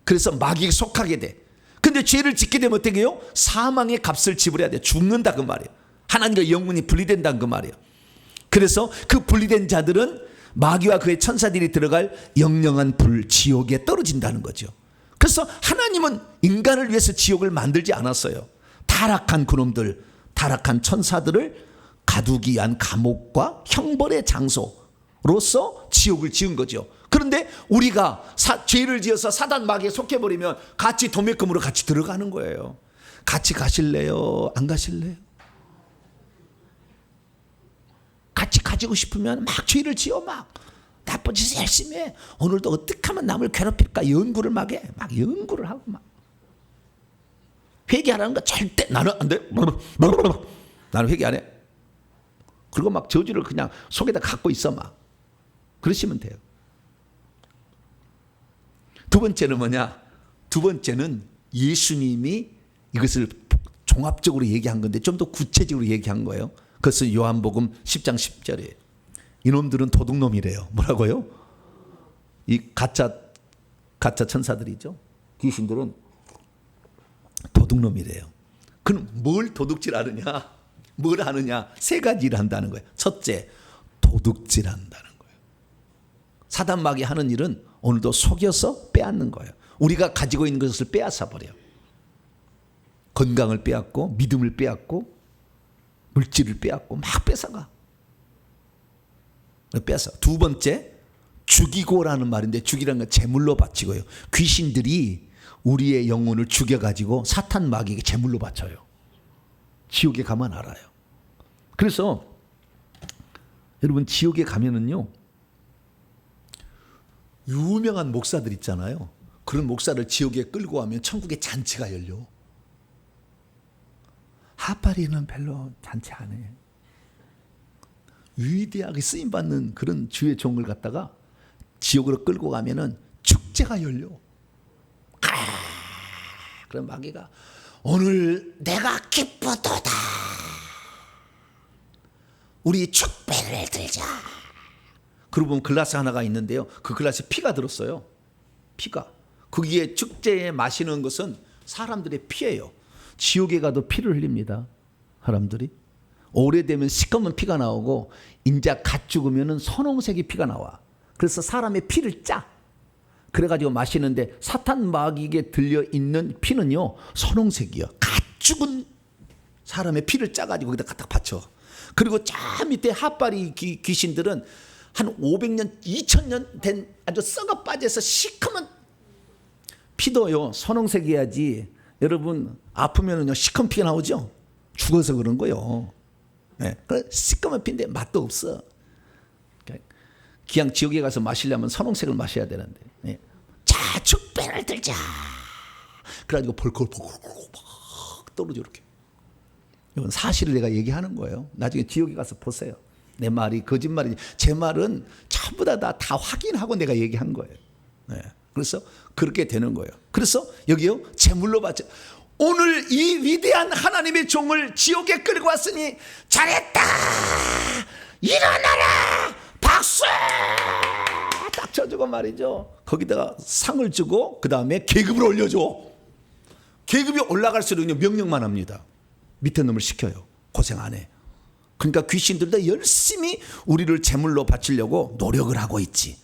Speaker 1: 그래서 마귀에 속하게 돼. 근데 죄를 짓게 되면 어떻게 해요? 사망의 값을 지불해야 돼. 죽는다 그 말이에요. 하나님과 영혼이 분리된다는 그 말이에요. 그래서 그 분리된 자들은 마귀와 그의 천사들이 들어갈 영영한 불, 지옥에 떨어진다는 거죠. 그래서 하나님은 인간을 위해서 지옥을 만들지 않았어요. 타락한 그놈들, 타락한 천사들을 가두기 위한 감옥과 형벌의 장소로서 지옥을 지은 거죠. 그런데 우리가 죄를 지어서 사단, 마귀에 속해버리면 같이 도매금으로 같이 들어가는 거예요. 같이 가실래요? 안 가실래요? 같이 가지고 싶으면 막 죄를 지어, 막 나쁜 짓을 열심히 해. 오늘도 어떻게 하면 남을 괴롭힐까 연구를 막 해. 막 연구를 하고 막 회개하라는 거 절대 나는 안 돼. 나는 회개 안 해. 그리고 막 저주를 그냥 속에다 갖고 있어 막. 그러시면 돼요. 두 번째는 뭐냐? 두 번째는 예수님이 이것을 종합적으로 얘기한 건데 좀 더 구체적으로 얘기한 거예요. 그것은 요한복음 10장 10절이에요. 이놈들은 도둑놈이래요. 뭐라고요? 이 가짜 천사들이죠. 귀신들은 도둑놈이래요. 그럼 뭘 도둑질 하느냐? 뭘 하느냐? 세 가지 일을 한다는 거예요. 첫째, 도둑질 한다는 거예요. 사단, 마귀 하는 일은 오늘도 속여서 빼앗는 거예요. 우리가 가지고 있는 것을 빼앗아 버려요. 건강을 빼앗고 믿음을 빼앗고 물질을 빼앗고 막 뺏어가. 뺏어. 두 번째, 죽이고라는 말인데 죽이라는 건 제물로 바치고요. 귀신들이 우리의 영혼을 죽여가지고 사탄 마귀에게 제물로 바쳐요. 지옥에 가면 알아요. 그래서 여러분 지옥에 가면은요, 유명한 목사들 있잖아요. 그런 목사를 지옥에 끌고 가면 천국에 잔치가 열려. 하파리는 별로 잔치 안 해. 위대하게 쓰임받는 그런 주의 종을 갖다가 지옥으로 끌고 가면은 축제가 열려. 그럼 마귀가 오늘 내가 기쁘도다. 우리 축배를 들자. 그러고 보면 글라스 하나가 있는데요. 그 글라스에 피가 들었어요. 피가. 거기에 축제에 마시는 것은 사람들의 피예요. 지옥에 가도 피를 흘립니다. 사람들이. 오래되면 시커먼 피가 나오고 인자 갓 죽으면 선홍색의 피가 나와. 그래서 사람의 피를 짜. 그래가지고 마시는데 사탄 마귀에게 들려있는 피는요, 선홍색이요. 갓 죽은 사람의 피를 짜가지고 거기다 갖다 바쳐. 그리고 저 밑에 핫바리 귀신들은 한 500년, 2000년 된 아주 썩어 빠져서 시커먼 피도요, 선홍색이야지. 여러분 아프면은요 시커먼 피가 나오죠. 죽어서 그런 거요. 네. 시커먼 피인데 맛도 없어. 그냥 지옥에 가서 마시려면 선홍색을 마셔야 되는데. 네. 자, 축배를 들자. 그래가지고 벌컥벌컥 막 떨어져 이렇게. 이건 사실을 내가 얘기하는 거예요. 나중에 지옥에 가서 보세요. 내 말이 거짓말이지. 제 말은 전부 다 확인하고 내가 얘기한 거예요. 네. 그래서 그렇게 되는 거예요. 그래서 여기요, 제물로 바쳐. 오늘 이 위대한 하나님의 종을 지옥에 끌고 왔으니 잘했다. 일어나라. 박수. 딱 쳐주고 말이죠. 거기다가 상을 주고 그 다음에 계급을 올려줘. 계급이 올라갈수록 명령만 합니다. 밑에 놈을 시켜요. 고생 안 해. 그러니까 귀신들도 열심히 우리를 제물로 바치려고 노력을 하고 있지.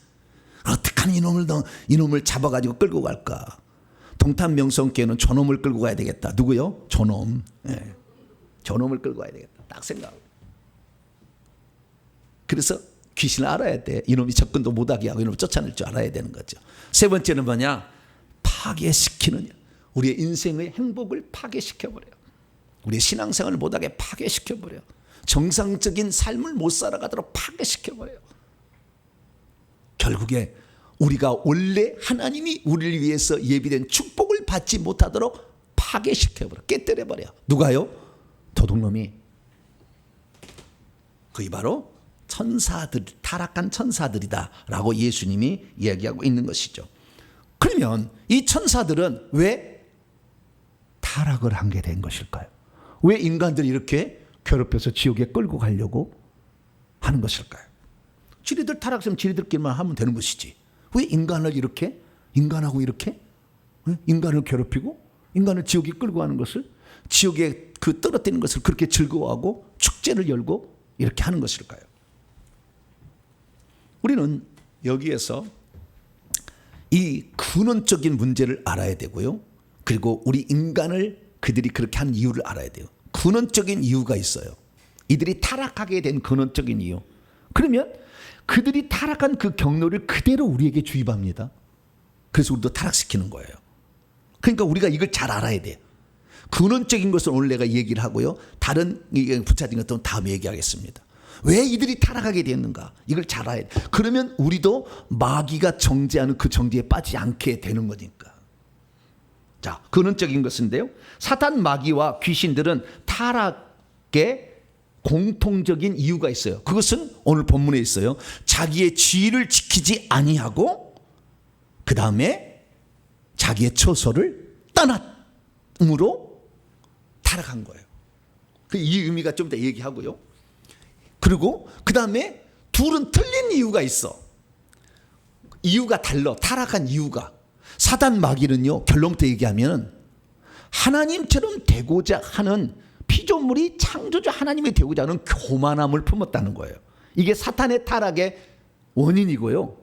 Speaker 1: 어떻게 하면 이놈을 잡아가지고 끌고 갈까. 동탄명성교회는 저놈을 끌고 가야 되겠다. 누구요? 저놈. 네. 저놈을 끌고 가야 되겠다. 딱 생각하고. 그래서 귀신을 알아야 돼. 이놈이 접근도 못하게 하고 이놈을 쫓아낼 줄 알아야 되는 거죠. 세 번째는 뭐냐? 파괴시키느냐. 우리의 인생의 행복을 파괴시켜버려요. 우리의 신앙생활을 못하게 파괴시켜버려요. 정상적인 삶을 못 살아가도록 파괴시켜버려요. 결국에 우리가 원래 하나님이 우리를 위해서 예비된 축복을 받지 못하도록 파괴시켜버려. 깨뜨려버려. 누가요? 도둑놈이. 그게 바로 천사들, 타락한 천사들이다 라고 예수님이 이야기하고 있는 것이죠. 그러면 이 천사들은 왜 타락을 하게 된 것일까요? 왜 인간들이 이렇게 괴롭혀서 지옥에 끌고 가려고 하는 것일까요? 지리들 타락했으면 지리들끼리만 하면 되는 것이지. 왜 인간을 이렇게, 인간하고 이렇게 인간을 괴롭히고 인간을 지옥에 끌고 가는 것을, 지옥에 그 떨어뜨리는 것을 그렇게 즐거워하고 축제를 열고 이렇게 하는 것일까요? 우리는 여기에서 이 근원적인 문제를 알아야 되고요. 그리고 우리 인간을 그들이 그렇게 하는 이유를 알아야 돼요. 근원적인 이유가 있어요. 이들이 타락하게 된 근원적인 이유. 그러면 그들이 타락한 그 경로를 그대로 우리에게 주입합니다. 그래서 우리도 타락시키는 거예요. 그러니까 우리가 이걸 잘 알아야 돼요. 근원적인 것은 오늘 내가 얘기를 하고요. 다른 부차적인 것들은 다음에 얘기하겠습니다. 왜 이들이 타락하게 되었는가? 이걸 잘 알아야 돼. 그러면 우리도 마귀가 정죄하는 그 정죄에 빠지지 않게 되는 거니까. 자, 근원적인 것인데요. 사탄 마귀와 귀신들은 타락의 공통적인 이유가 있어요. 그것은 오늘 본문에 있어요. 자기의 지위를 지키지 아니하고 그 다음에 자기의 처소를 떠났으므로 타락한 거예요. 이 의미가 좀 더 얘기하고요. 그리고 그 다음에 둘은 틀린 이유가 있어. 이유가 달라. 타락한 이유가. 사단 마귀는요, 결론부터 얘기하면 하나님처럼 되고자 하는 피조물이 창조주 하나님이 되고자 하는 교만함을 품었다는 거예요. 이게 사탄의 타락의 원인이고요.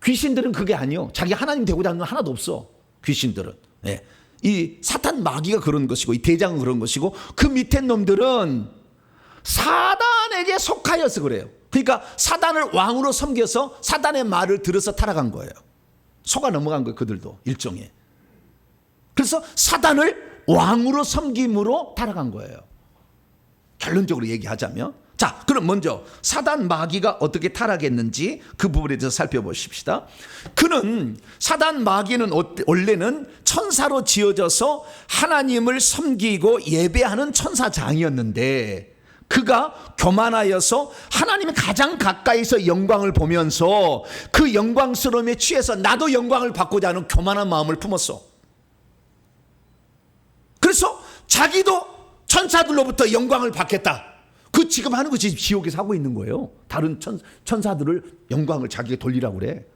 Speaker 1: 귀신들은 그게 아니요. 자기 하나님 되고자 하는 건 하나도 없어. 귀신들은. 네. 이 사탄 마귀가 그런 것이고 이 대장은 그런 것이고 그 밑에 놈들은 사단에게 속하여서 그래요. 그러니까 사단을 왕으로 섬겨서 사단의 말을 들어서 타락한 거예요. 속아 넘어간 거예요. 그들도 일종의. 그래서 사단을 왕으로 섬김으로 타락한 거예요. 결론적으로 얘기하자면, 자, 그럼 먼저 사단 마귀가 어떻게 타락했는지 그 부분에 대해서 살펴보십시다. 그는, 사단 마귀는 원래는 천사로 지어져서 하나님을 섬기고 예배하는 천사장이었는데, 그가 교만하여서 하나님의 가장 가까이서 영광을 보면서 그 영광스러움에 취해서 나도 영광을 받고자 하는 교만한 마음을 품었어. 그래서 자기도 천사들로부터 영광을 받겠다. 그 지금 하는 것이 지옥에서 하고 있는 거예요. 다른 천사들을 영광을 자기가 돌리라고 그래.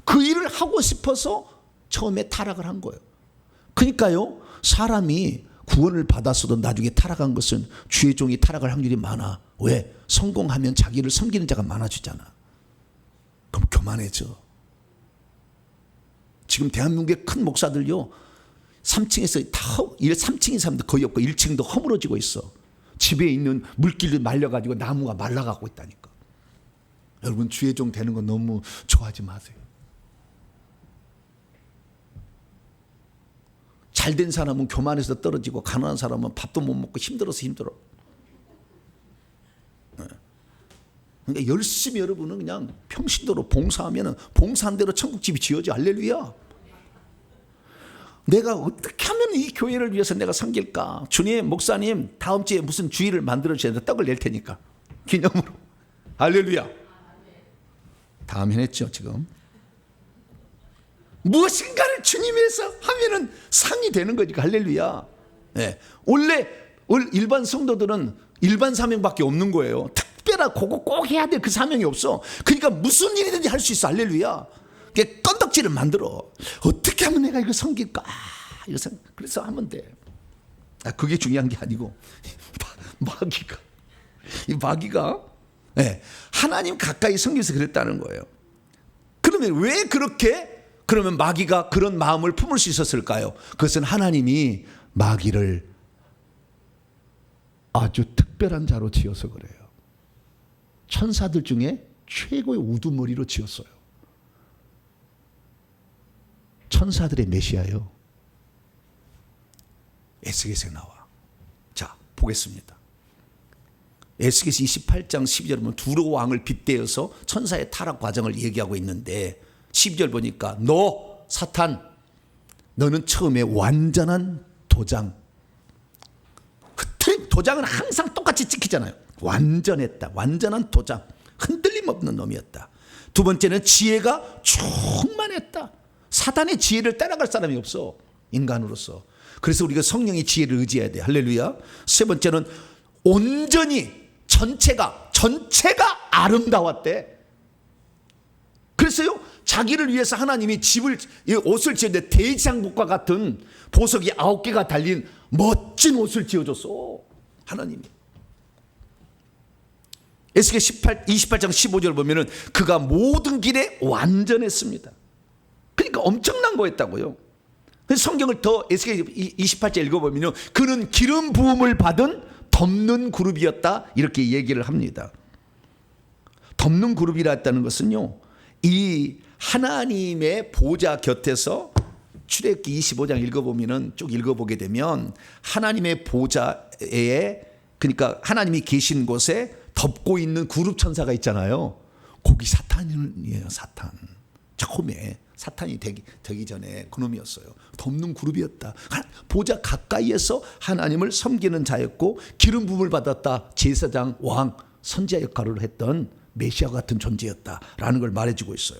Speaker 1: 그 일을 하고 싶어서 처음에 타락을 한 거예요. 그러니까요, 사람이 구원을 받았어도 나중에 타락한 것은 주의 종이 타락할 확률이 많아. 왜? 성공하면 자기를 섬기는 자가 많아지잖아. 그럼 교만해져. 지금 대한민국의 큰 목사들요, 3층에서 다 3층인 사람도 거의 없고 1층도 허물어지고 있어. 집에 있는 물길을 말려가지고 나무가 말라가고 있다니까. 여러분, 주의 종 되는 거 너무 좋아하지 마세요. 잘된 사람은 교만해서 떨어지고 가난한 사람은 밥도 못 먹고 힘들어서 힘들어. 그러니까 열심히 여러분은 그냥 평신도로 봉사하면 봉사한 대로 천국집이 지어져. 할렐루야. 내가 어떻게 하면 이 교회를 위해서 내가 섬길까? 주님, 목사님, 다음 주에 무슨 주일을 만들어 주셔야 돼. 떡을 낼 테니까 기념으로. 할렐루야. 다 아멘 했죠 지금? 무엇인가를 주님 위해서 하면은 상이 되는 거니까. 할렐루야. 네. 원래 일반 성도들은 일반 사명밖에 없는 거예요. 특별한 그거 꼭 해야 될 그 사명이 없어. 그러니까 무슨 일이든지 할 수 있어. 할렐루야. 건덕지를 만들어. 어떻게 하면 내가 이거 섬길까? 그래서 하면 돼. 그게 중요한 게 아니고 마귀가 네, 하나님 가까이 섬기면서 그랬다는 거예요. 그러면 왜 그러면 마귀가 그런 마음을 품을 수 있었을까요? 그것은 하나님이 마귀를 아주 특별한 자로 지어서 그래요. 천사들 중에 최고의 우두머리로 지었어요. 천사들의 메시아요. 에스겔서에 나와. 자, 보겠습니다. 에스겔서 28장 12절 보면 두로 왕을 빗대어서 천사의 타락 과정을 얘기하고 있는데 12절 보니까 너 사탄, 너는 처음에 완전한 도장. 도장은 항상 똑같이 찍히잖아요. 완전했다. 완전한 도장. 흔들림 없는 놈이었다. 두 번째는 지혜가 충만했다. 사단의 지혜를 따라갈 사람이 없어. 인간으로서. 그래서 우리가 성령의 지혜를 의지해야 돼. 할렐루야. 세 번째는 온전히 전체가 아름다웠대. 그래서요, 자기를 위해서 하나님이 옷을 지었는데 대장국과 같은 보석이 9개가 달린 멋진 옷을 지어줬어. 하나님이. 에스겔 28장 15절 보면은 그가 모든 길에 완전했습니다. 그러니까 엄청난 거였다고요. 성경을 더 에스겔 28절 읽어보면 그는 기름 부음을 받은 덮는 그룹이었다, 이렇게 얘기를 합니다. 덮는 그룹이라 했다는 것은요, 이 하나님의 보좌 곁에서 출애굽기 25장 읽어보면 쭉 읽어보게 되면 하나님의 보좌에, 그러니까 하나님이 계신 곳에 덮고 있는 그룹 천사가 있잖아요. 거기 사탄이에요. 사탄. 처음에 사탄이 되기 전에 그놈이었어요. 덮는 그룹이었다. 보좌 가까이에서 하나님을 섬기는 자였고 기름 부음을 받았다. 제사장, 왕, 선지자 역할을 했던 메시아 같은 존재였다라는 걸 말해주고 있어요.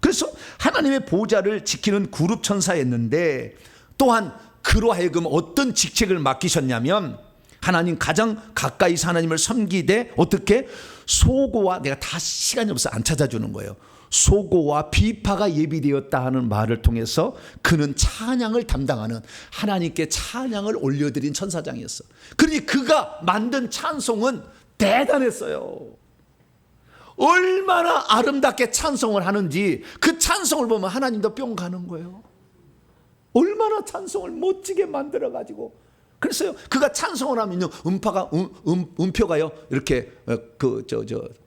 Speaker 1: 그래서 하나님의 보좌를 지키는 그룹 천사였는데, 또한 그로 하여금 어떤 직책을 맡기셨냐면 하나님 가장 가까이서 하나님을 섬기되 어떻게 소고와, 내가 다 시간이 없어 안 찾아주는 거예요. 소고와 비파가 예비되었다 하는 말을 통해서 그는 찬양을 담당하는, 하나님께 찬양을 올려드린 천사장이었어. 그러니 그가 만든 찬송은 대단했어요. 얼마나 아름답게 찬송을 하는지 그 찬송을 보면 하나님도 뿅 가는 거예요. 얼마나 찬송을 멋지게 만들어가지고 그래서요, 그가 찬송을 하면요, 음표가요, 이렇게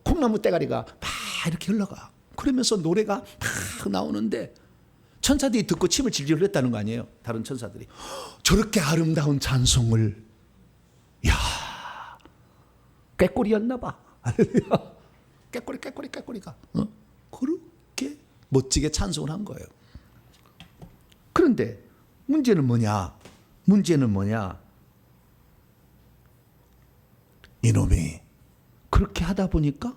Speaker 1: 콩나무 떼가리가 막 이렇게 흘러가. 그러면서 노래가 막 나오는데 천사들이 듣고 침을 질질 흘렸다는 거 아니에요? 다른 천사들이 저렇게 아름다운 찬송을, 야, 꾀꼬리였나 봐. 깨꼬리가 그렇게 멋지게 찬송을 한 거예요. 그런데 문제는 뭐냐? 이놈이 그렇게 하다 보니까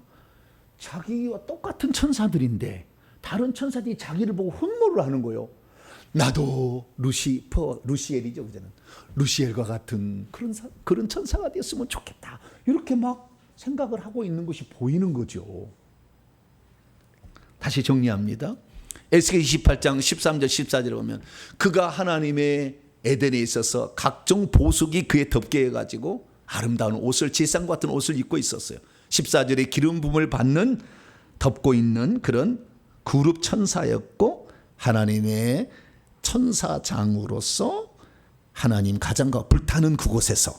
Speaker 1: 자기와 똑같은 천사들인데 다른 천사들이 자기를 보고 흠모를 하는 거예요. 나도 루시엘이죠, 그제는 루시엘과 같은 그런 천사가 되었으면 좋겠다. 이렇게 막 생각을 하고 있는 것이 보이는 거죠. 다시 정리합니다. 에스겔 28장 13절 14절에 보면 그가 하나님의 에덴에 있어서 각종 보석이 그의 덮게 해가지고 아름다운 옷을, 제상과 같은 옷을 입고 있었어요. 14절에 기름 부음을 받는, 덮고 있는 그런 그룹 천사였고 하나님의 천사장으로서 하나님 가장과 불타는 그곳에서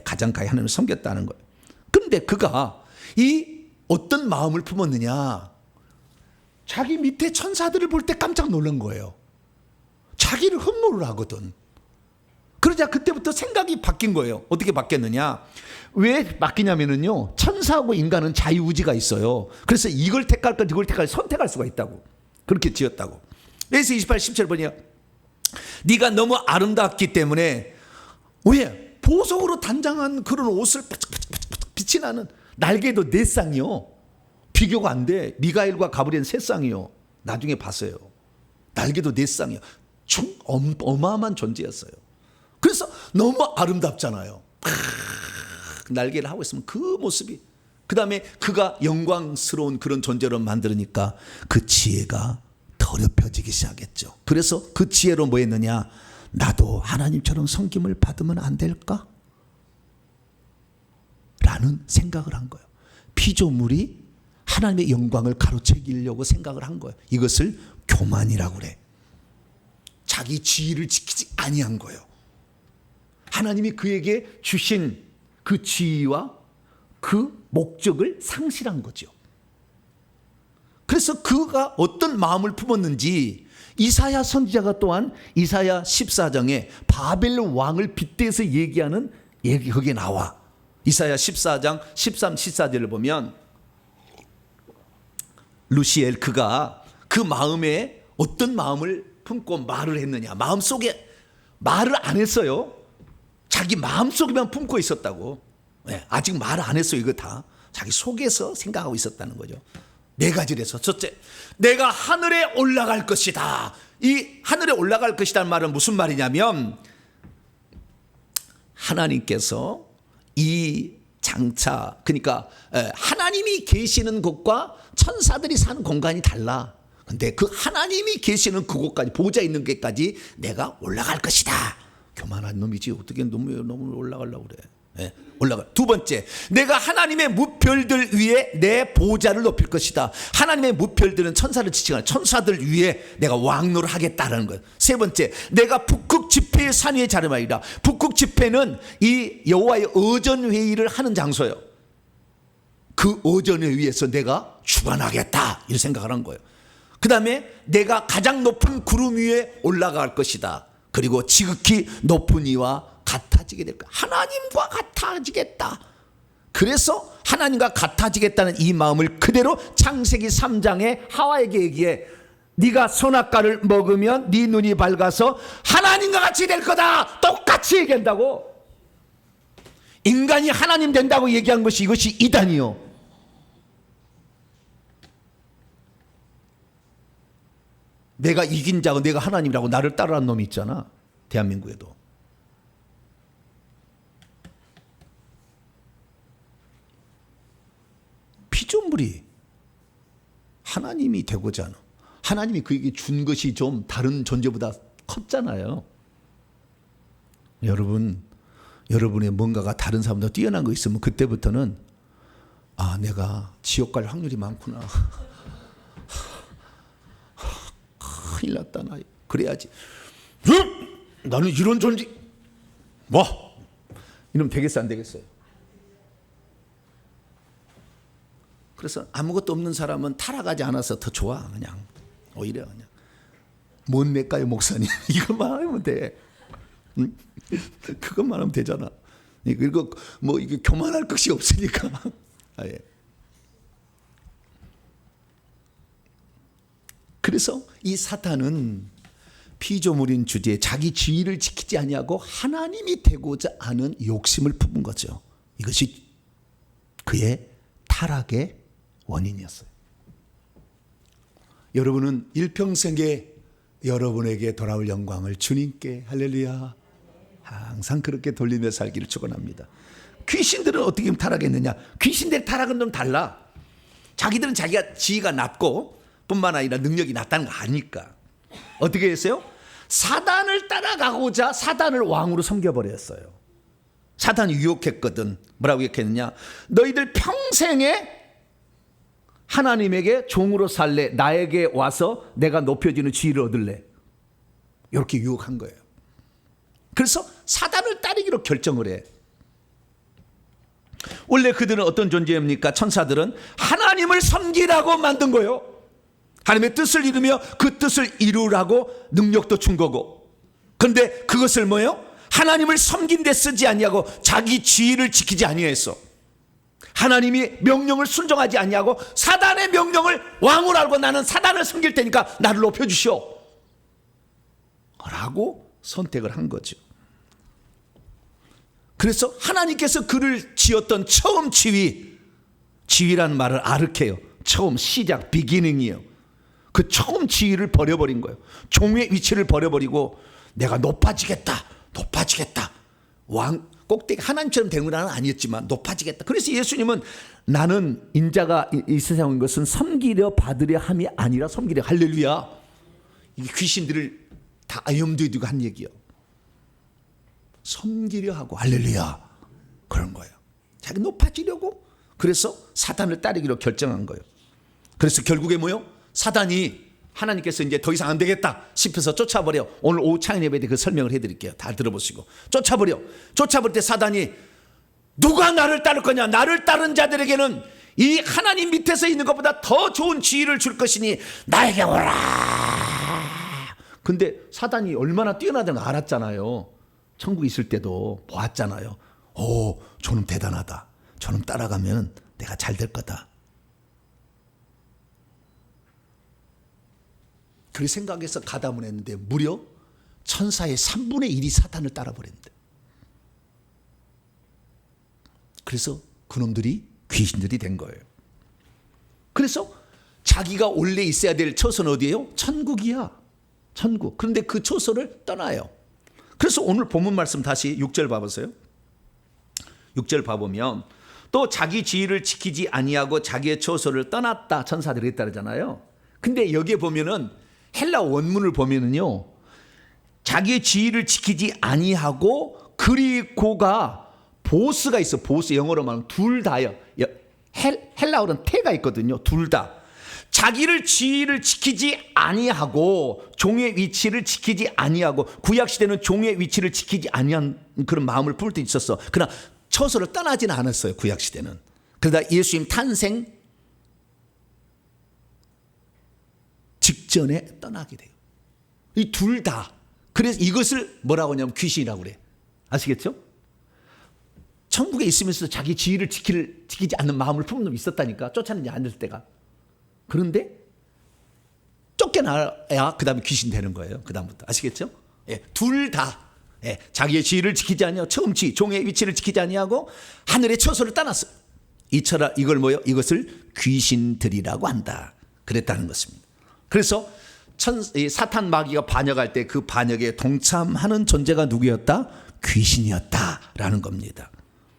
Speaker 1: 가장 가까이 하나님을 섬겼다는 거예요. 그런데 그가 이 어떤 마음을 품었느냐? 자기 밑에 천사들을 볼 때 깜짝 놀란 거예요. 자기를 흠모를 하거든. 그러자 그때부터 생각이 바뀐 거예요. 어떻게 바뀌었느냐? 왜 바뀌냐면요, 천사하고 인간은 자유의지가 있어요. 그래서 이걸 택할까 이걸 택할까 선택할 수가 있다고. 그렇게 지었다고. 에스겔 28, 17 보니까 네가 너무 아름답기 때문에, 왜? 보석으로 단장한 그런 옷을 바짝바짝 빛이 나는, 날개도 4쌍이요. 비교가 안 돼. 미가엘과 가브리엘은 3쌍이요. 나중에 봤어요. 날개도 4쌍이요. 어마어마한 존재였어요. 그래서 너무 아름답잖아요. 날개를 하고 있으면 그 모습이, 그 다음에 그가 영광스러운 그런 존재로 만들으니까 그 지혜가 더럽혀지기 시작했죠. 그래서 그 지혜로 뭐 했느냐? 나도 하나님처럼 섬김을 받으면 안 될까? 라는 생각을 한 거예요. 피조물이 하나님의 영광을 가로채기려고 생각을 한 거예요. 이것을 교만이라고 그래. 자기 지위를 지키지 아니한 거예요. 하나님이 그에게 주신 그 지위와 그 목적을 상실한 거죠. 그래서 그가 어떤 마음을 품었는지 이사야 선지자가 또한 이사야 14장에 바벨 왕을 빗대서 얘기하는 얘기 거기에 나와. 이사야 14장 13, 14절을 보면 루시엘, 그가 그 마음에 어떤 마음을 품고 말을 했느냐. 마음속에 말을 안 했어요. 자기 마음속에만 품고 있었다고. 아직 말 안 했어요. 이거 다 자기 속에서 생각하고 있었다는 거죠. 4가지를 해서, 첫째, 내가 하늘에 올라갈 것이다. 이 하늘에 올라갈 것이라는 말은 무슨 말이냐면, 하나님께서 이 장차, 그러니까 하나님이 계시는 곳과 천사들이 사는 공간이 달라. 근데 그 하나님이 계시는 그곳까지, 보좌 있는 데까지 내가 올라갈 것이다. 교만한 놈이지 어떻게 너무 올라가려고 그래. 올라가. 2번째, 내가 하나님의 무별들 위에 내 보좌를 높일 것이다. 하나님의 무별들은 천사를 지칭하는 천사들 위에 내가 왕노를 하겠다라는 거예요. 3번째, 내가 북극 집회의 산 위에 자름하리라. 북극 집회는 이 여호와의 어전 회의를 하는 장소예요. 그 어전 회의에서 내가 주관하겠다, 이런 생각을 한 거예요. 그 다음에 내가 가장 높은 구름 위에 올라갈 것이다. 그리고 지극히 높은 이와 같아지게 될 거야. 하나님과 같아지겠다. 그래서 하나님과 같아지겠다는 이 마음을 그대로 창세기 3장에 하와에게 얘기해. 네가 선악과를 먹으면 네 눈이 밝아서 하나님과 같이 될 거다. 똑같이 얘기한다고. 인간이 하나님 된다고 얘기한 것이, 이것이 이단이요. 내가 이긴 자고 내가 하나님이라고 나를 따르는 놈이 있잖아, 대한민국에도. 피조물이 하나님이 되고자 하는, 하나님이 그에게 준 것이 좀 다른 존재보다 컸잖아요. 여러분의 뭔가가 다른 사람보다 뛰어난 거 있으면 그때부터는, 아, 내가 지옥 갈 확률이 많구나. 큰일 났다, 나. 그래야지. 나는 이런 존재, 이러면 되겠어 안 되겠어요? 그래서 아무것도 없는 사람은 타락하지 않아서 더 좋아. 그냥 오히려 그냥 뭔 낼까요 목사님? 이것만 하면 돼. 그것만 하면 되잖아. 그리고 뭐 이게 교만할 것이 없으니까. 예. 그래서 이 사탄은 피조물인 주제에 자기 지위를 지키지 아니하고 하나님이 되고자 하는 욕심을 품은 거죠. 이것이 그의 타락의 원인이었어요. 여러분은 일평생에 여러분에게 돌아올 영광을 주님께 할렐루야 항상 그렇게 돌리며 살기를 축원합니다. 귀신들은 어떻게 타락했느냐? 귀신들의 타락은 좀 달라. 자기들은 자기가 지위가 낮고 뿐만 아니라 능력이 낮다는 거 아니까 어떻게 했어요? 사단을 따라가고자 사단을 왕으로 섬겨버렸어요. 사단이 유혹했거든. 뭐라고 유혹했느냐? 너희들 평생에 하나님에게 종으로 살래. 나에게 와서 내가 높여지는 지위를 얻을래. 이렇게 유혹한 거예요. 그래서 사단을 따르기로 결정을 해. 원래 그들은 어떤 존재입니까? 천사들은 하나님을 섬기라고 만든 거예요. 하나님의 뜻을 이루며 그 뜻을 이루라고 능력도 준 거고. 그런데 그것을 뭐예요? 하나님을 섬긴 데 쓰지 아니하고 자기 지위를 지키지 아니했어. 하나님이 명령을 순종하지 아니하고 사단의 명령을 왕으로 알고 나는 사단을 섬길 테니까 나를 높여주시오 라고 선택을 한 거죠. 그래서 하나님께서 그를 지었던 처음 지위라는 말을 아르케요. 처음 시작 비기닝이에요. 그 처음 지위를 버려버린 거예요. 종의 위치를 버려버리고 내가 높아지겠다 왕 꼭대기 하나님처럼 되는 건 아니었지만 높아지겠다. 그래서 예수님은 나는 인자가 이 세상에 온 것은 섬기려 받으려 함이 아니라 섬기려. 할렐루야. 이 귀신들을 다 염두에 두고 한 얘기요. 섬기려 하고 할렐루야 그런 거예요. 자기 높아지려고. 그래서 사단을 따르기로 결정한 거예요. 그래서 결국에 뭐요? 사단이 하나님께서 이제 더 이상 안 되겠다 싶어서 쫓아버려. 오늘 오후 창인 예배 때 그 설명을 해드릴게요. 다 들어보시고. 쫓아버릴 때 사단이 누가 나를 따를 거냐? 나를 따른 자들에게는 이 하나님 밑에서 있는 것보다 더 좋은 지위를 줄 것이니 나에게 오라. 근데 사단이 얼마나 뛰어나다는 걸 알았잖아요. 천국에 있을 때도 보았잖아요. 오, 저놈 대단하다. 저놈 따라가면 내가 잘 될 거다. 그 생각해서 가담을 했는데 무려 천사의 3분의 1이 사탄을 따라버렸는데. 그래서 그놈들이 귀신들이 된 거예요. 그래서 자기가 원래 있어야 될 처소는 어디예요? 천국이야. 천국. 그런데 그 처소를 떠나요. 그래서 오늘 본문 말씀 다시 6절 봐보세요. 6절 봐보면 또 자기 지위를 지키지 아니하고 자기의 처소를 떠났다. 천사들이 했다잖아요. 근데 여기에 보면은 헬라 원문을 보면은요, 자기의 지위를 지키지 아니하고 그리고가 보스가 있어. 보스 영어로 말하면 둘 다요. 헬라어는 태가 있거든요. 둘 다. 자기를 지위를 지키지 아니하고 종의 위치를 지키지 아니하고 구약 시대는 종의 위치를 지키지 아니한 그런 마음을 품을 때 있었어. 그러나 처소를 떠나지는 않았어요. 구약 시대는. 그러다 예수님 탄생 직전에 떠나게 돼요. 이 둘 다. 그래서 이것을 뭐라고 하냐면 귀신이라고 그래. 아시겠죠? 천국에 있으면서 자기 지위를 지키지 않는 마음을 품는 놈이 있었다니까. 쫓아내지 않을 때가. 그런데 쫓겨나야 그 다음에 귀신 되는 거예요. 그 다음부터. 아시겠죠? 예, 둘 다. 예, 자기의 지위를 지키지 아니하고 처음 종의 위치를 지키지 아니하고 하늘의 처소를 떠났어요. 이걸 뭐요? 이것을 귀신들이라고 한다. 그랬다는 것입니다. 그래서 사탄 마귀가 반역할 때 그 반역에 동참하는 존재가 누구였다? 귀신이었다라는 겁니다.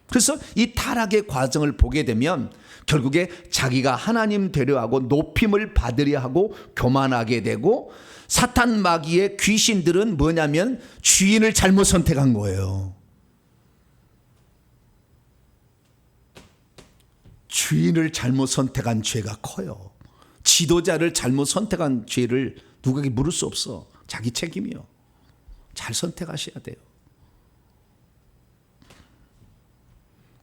Speaker 1: 그래서 이 타락의 과정을 보게 되면 결국에 자기가 하나님 되려 하고 높임을 받으려 하고 교만하게 되고, 사탄 마귀의 귀신들은 뭐냐면 주인을 잘못 선택한 거예요. 주인을 잘못 선택한 죄가 커요. 지도자를 잘못 선택한 죄를 누구에게 물을 수 없어. 자기 책임이요. 잘 선택하셔야 돼요.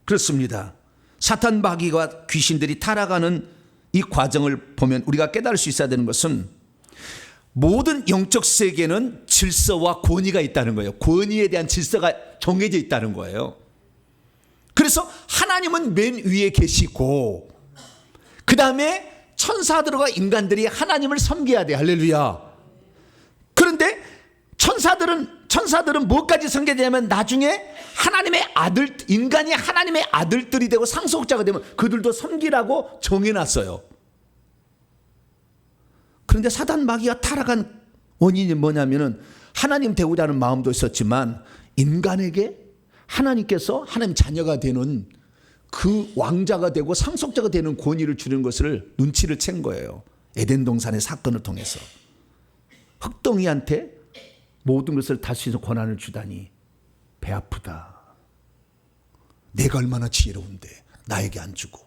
Speaker 1: 그렇습니다. 사탄 마귀와 귀신들이 타락하는 이 과정을 보면 우리가 깨달을 수 있어야 되는 것은 모든 영적 세계는 질서와 권위가 있다는 거예요. 권위에 대한 질서가 정해져 있다는 거예요. 그래서 하나님은 맨 위에 계시고 그 다음에 천사들과 인간들이 하나님을 섬겨야 돼. 할렐루야. 그런데 천사들은 뭐까지 섬겨야 되냐면 나중에 하나님의 아들, 인간이 하나님의 아들들이 되고 상속자가 되면 그들도 섬기라고 정해놨어요. 그런데 사단 마귀가 타락한 원인이 뭐냐면은 하나님 되고자 하는 마음도 있었지만 인간에게 하나님께서 하나님 자녀가 되는 그 왕자가 되고 상속자가 되는 권위를 주는 것을 눈치를 챈 거예요. 에덴 동산의 사건을 통해서. 흑덩이한테 모든 것을 다스리는 권한을 주다니 배 아프다. 내가 얼마나 지혜로운데 나에게 안 주고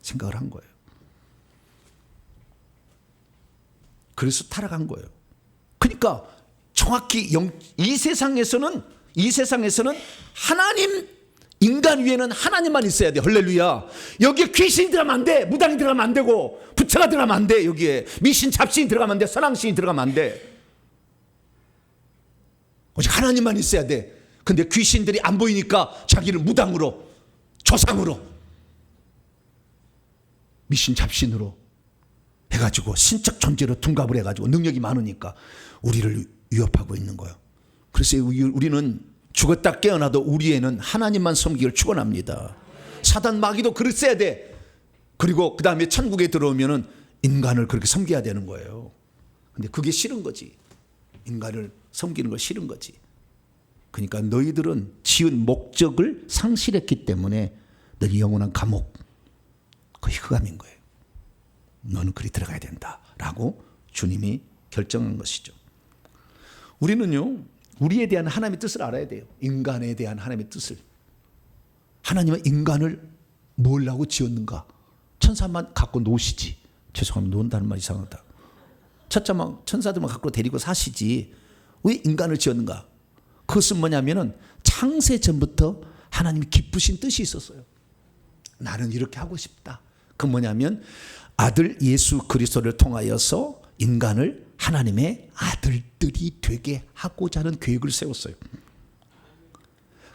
Speaker 1: 생각을 한 거예요. 그래서 타락한 거예요. 그러니까 정확히 이 세상에서는 하나님, 인간 위에는 하나님만 있어야 돼. 할렐루야. 여기에 귀신이 들어가면 안 돼. 무당이 들어가면 안 되고 부처가 들어가면 안 돼. 여기에 미신 잡신이 들어가면 안 돼. 선왕신이 들어가면 안 돼. 오직 하나님만 있어야 돼. 근데 귀신들이 안 보이니까 자기를 무당으로, 조상으로, 미신 잡신으로 해가지고 신적 존재로 둔갑을 해가지고 능력이 많으니까 우리를 위협하고 있는 거예요. 그래서 우리는 죽었다 깨어나도 우리에는 하나님만 섬기기를 축원합니다. 사단 마귀도 그랬어야 돼. 그리고 그 다음에 천국에 들어오면은 인간을 그렇게 섬겨야 되는 거예요. 근데 그게 싫은 거지. 인간을 섬기는 거 싫은 거지. 그러니까 너희들은 지은 목적을 상실했기 때문에 너희 영원한 감옥, 그 흑암인 거예요. 너는 그리 들어가야 된다라고 주님이 결정한 것이죠. 우리는요, 우리에 대한 하나님의 뜻을 알아야 돼요. 인간에 대한 하나님의 뜻을. 하나님은 인간을 뭘라고 지었는가? 천사만 갖고 노시지. 죄송합니다. 논다는 말 이상하다. 천사들만 갖고 데리고 사시지. 왜 인간을 지었는가? 그것은 뭐냐면은 창세 전부터 하나님이 기쁘신 뜻이 있었어요. 나는 이렇게 하고 싶다. 그 뭐냐면 아들 예수 그리스도를 통하여서 인간을 하나님의 아들들이 되게 하고자 하는 계획을 세웠어요.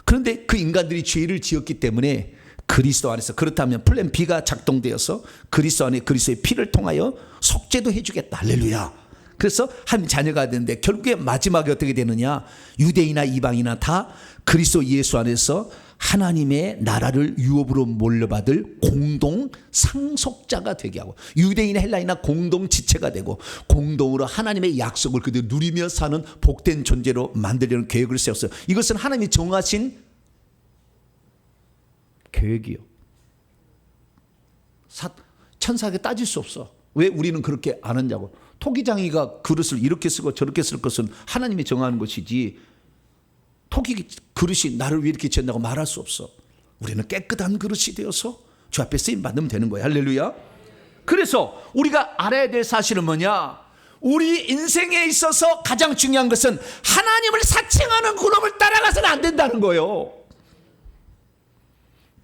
Speaker 1: 그런데 그 인간들이 죄를 지었기 때문에 그리스도 안에서, 그렇다면 플랜 B가 작동되어서 그리스도 안에 그리스도의 피를 통하여 속죄도 해주겠다. 할렐루야. 그래서 한 자녀가 되는데 결국에 마지막에 어떻게 되느냐? 유대인이나 이방이나 다 그리스도 예수 안에서 하나님의 나라를 유업으로 물려받을 공동 상속자가 되게 하고, 유대인이나 헬라인이나 공동 지체가 되고 공동으로 하나님의 약속을 그대로 누리며 사는 복된 존재로 만들려는 계획을 세웠어요. 이것은 하나님이 정하신 계획이요. 천사에게 따질 수 없어. 왜 우리는 그렇게 안 하냐고. 토기장이가 그릇을 이렇게 쓰고 저렇게 쓸 것은 하나님이 정하는 것이지 토기 그릇이 나를 왜 이렇게 지었다고 말할 수 없어. 우리는 깨끗한 그릇이 되어서 주 앞에 쓰임 받으면 되는 거야. 할렐루야. 그래서 우리가 알아야 될 사실은 뭐냐? 우리 인생에 있어서 가장 중요한 것은 하나님을 사칭하는 그놈을 따라가서는 안 된다는 거예요.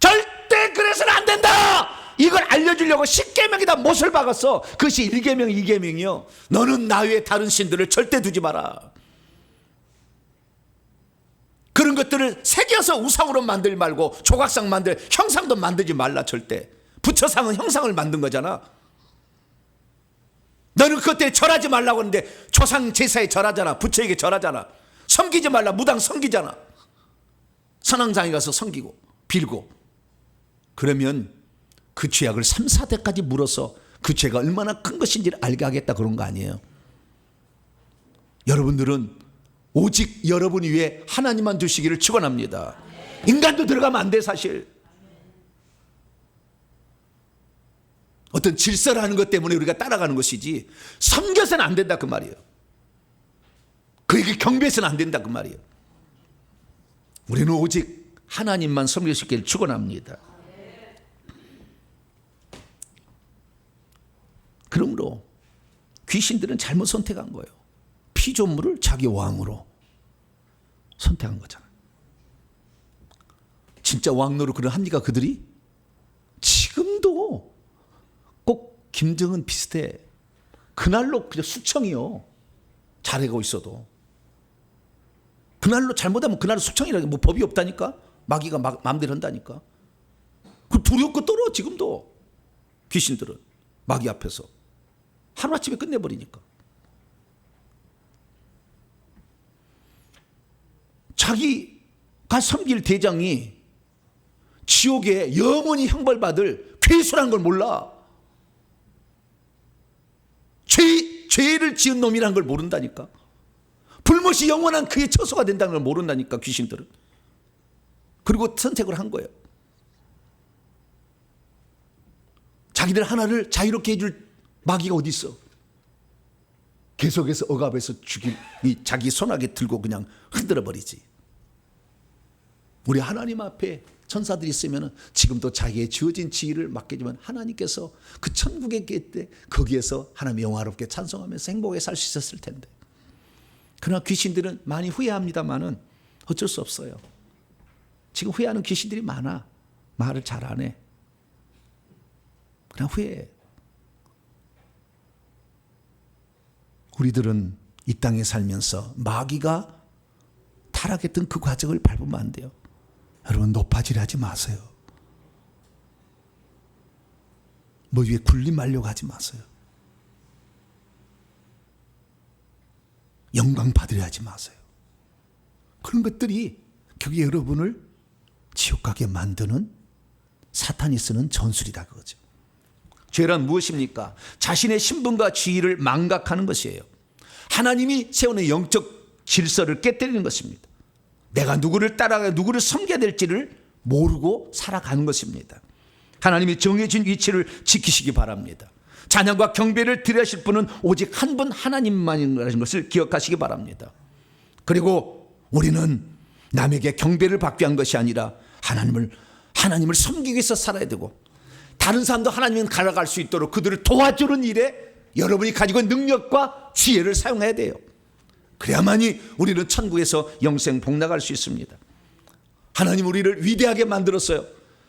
Speaker 1: 절대 그래서는 안 된다. 이걸 알려주려고 10계명에다 못을 박았어. 그것이 1계명 2계명이요. 너는 나 외에 다른 신들을 절대 두지 마라. 그런 것들을 새겨서 우상으로 만들지 말고 조각상 형상도 만들지 말라. 절대. 부처상은 형상을 만든 거잖아. 너는 그것 때문에 절하지 말라고 하는데 조상 제사에 절하잖아. 부처에게 절하잖아. 섬기지 말라. 무당 섬기잖아. 선왕장에 가서 섬기고 빌고. 그러면 그 죄악을 3, 4대까지 물어서 그 죄가 얼마나 큰 것인지를 알게 하겠다, 그런 거 아니에요. 여러분들은 오직 여러분 위에 하나님만 두시기를 축원합니다. 인간도 들어가면 안 돼. 사실 어떤 질서라는 것 때문에 우리가 따라가는 것이지 섬겨서는 안 된다 그 말이에요. 그에게 경배해서는 안 된다 그 말이에요. 우리는 오직 하나님만 섬기시기를 축원합니다. 그러므로 귀신들은 잘못 선택한 거예요. 피조물을 자기 왕으로 선택한 거잖아요. 진짜 왕 노릇을 합니까 그들이? 지금도 꼭 김정은 비슷해. 그날로 그냥 수청이요. 잘하고 있어도. 그날로 잘못하면 그날로 수청이라는 뭐 법이 없다니까. 마귀가 마음대로 한다니까. 그 두렵고 떨어. 지금도 귀신들은 마귀 앞에서 하루아침에 끝내버리니까. 자기가 섬길 대장이 지옥에 영원히 형벌받을 괴수란 걸 몰라. 죄를 지은 놈이란 걸 모른다니까. 불못이 영원한 그의 처소가 된다는 걸 모른다니까 귀신들은. 그리고 선택을 한 거예요. 자기들 하나를 자유롭게 해줄 마귀가 어디 있어. 계속해서 억압해서 죽일 이 자기 손아귀 들고 그냥 흔들어 버리지. 우리 하나님 앞에 천사들이 있으면 지금도 자기의 주어진 지위를 맡기지만 하나님께서 그 천국에 있을 때 거기에서 하나님 영화롭게 찬송하면서 행복하게 살 수 있었을 텐데. 그러나 귀신들은 많이 후회합니다만은 어쩔 수 없어요. 지금 후회하는 귀신들이 많아. 말을 잘 안 해. 그냥 후회해. 우리들은 이 땅에 살면서 마귀가 타락했던 그 과정을 밟으면 안 돼요. 여러분 높아지려 하지 마세요. 뭐 위에 군림하려고 하지 마세요. 영광 받으려 하지 마세요. 그런 것들이 결국 여러분을 지옥 가게 만드는 사탄이 쓰는 전술이다 그거죠. 죄란 무엇입니까? 자신의 신분과 지위를 망각하는 것이에요. 하나님이 세우는 영적 질서를 깨뜨리는 것입니다. 내가 누구를 따라가 누구를 섬겨야 될지를 모르고 살아가는 것입니다. 하나님이 정해진 위치를 지키시기 바랍니다. 찬양과 경배를 드려야 하실 분은 오직 한 분 하나님만인 것을 기억하시기 바랍니다. 그리고 우리는 남에게 경배를 받기 위한 것이 아니라 하나님을 섬기기 위해서 살아야 되고 다른 사람도 하나님은 갈아갈 수 있도록 그들을 도와주는 일에 여러분이 가지고 있는 능력과 지혜를 사용해야 돼요. 그래야만이 우리는 천국에서 영생 복락할 수 있습니다. 하나님 우리를 위대하게 만들었어요.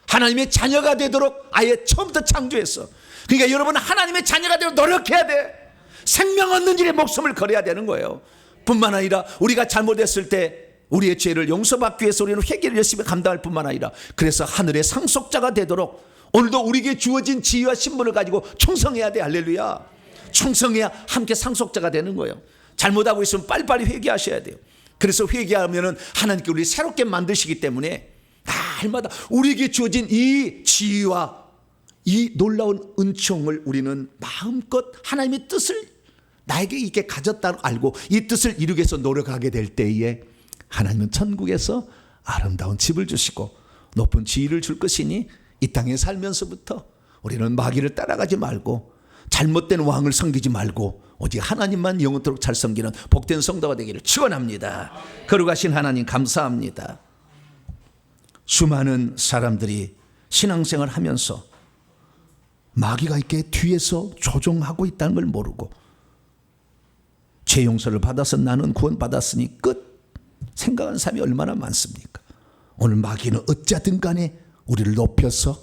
Speaker 1: 하나님의 자녀가 되도록 아예 처음부터 창조했어. 그러니까 여러분은 하나님의 자녀가 되도록 노력해야 돼. 생명 얻는 일에 목숨을 걸어야 되는 거예요. 뿐만 아니라 우리가 잘못했을 때 우리의 죄를 용서받기 위해서 우리는 회개를 열심히 감당할 뿐만 아니라 그래서 하늘의 상속자가 되도록 오늘도 우리에게 주어진 지위와 신분을 가지고 충성해야 돼. 할렐루야. 충성해야 함께 상속자가 되는 거예요. 잘못하고 있으면 빨리빨리 회개하셔야 돼요. 그래서 회개하면 하나님께 우리 새롭게 만드시기 때문에 날마다 우리에게 주어진 이 지위와 이 놀라운 은총을 우리는 마음껏 하나님의 뜻을 나에게 이렇게 가졌다고 알고 이 뜻을 이루기 위해서 노력하게 될 때에 하나님은 천국에서 아름다운 집을 주시고 높은 지위를 줄 것이니 이 땅에 살면서부터 우리는 마귀를 따라가지 말고 잘못된 왕을 섬기지 말고 오직 하나님만 영원토록 잘 섬기는 복된 성도가 되기를 축원합니다. 거룩하신 하나님 감사합니다. 수많은 사람들이 신앙생활 하면서 마귀가 이렇게 뒤에서 조종하고 있다는 걸 모르고 죄 용서를 받아서 나는 구원받았으니 끝 생각하는 사람이 얼마나 많습니까? 오늘 마귀는 어찌하든 간에 우리를 높여서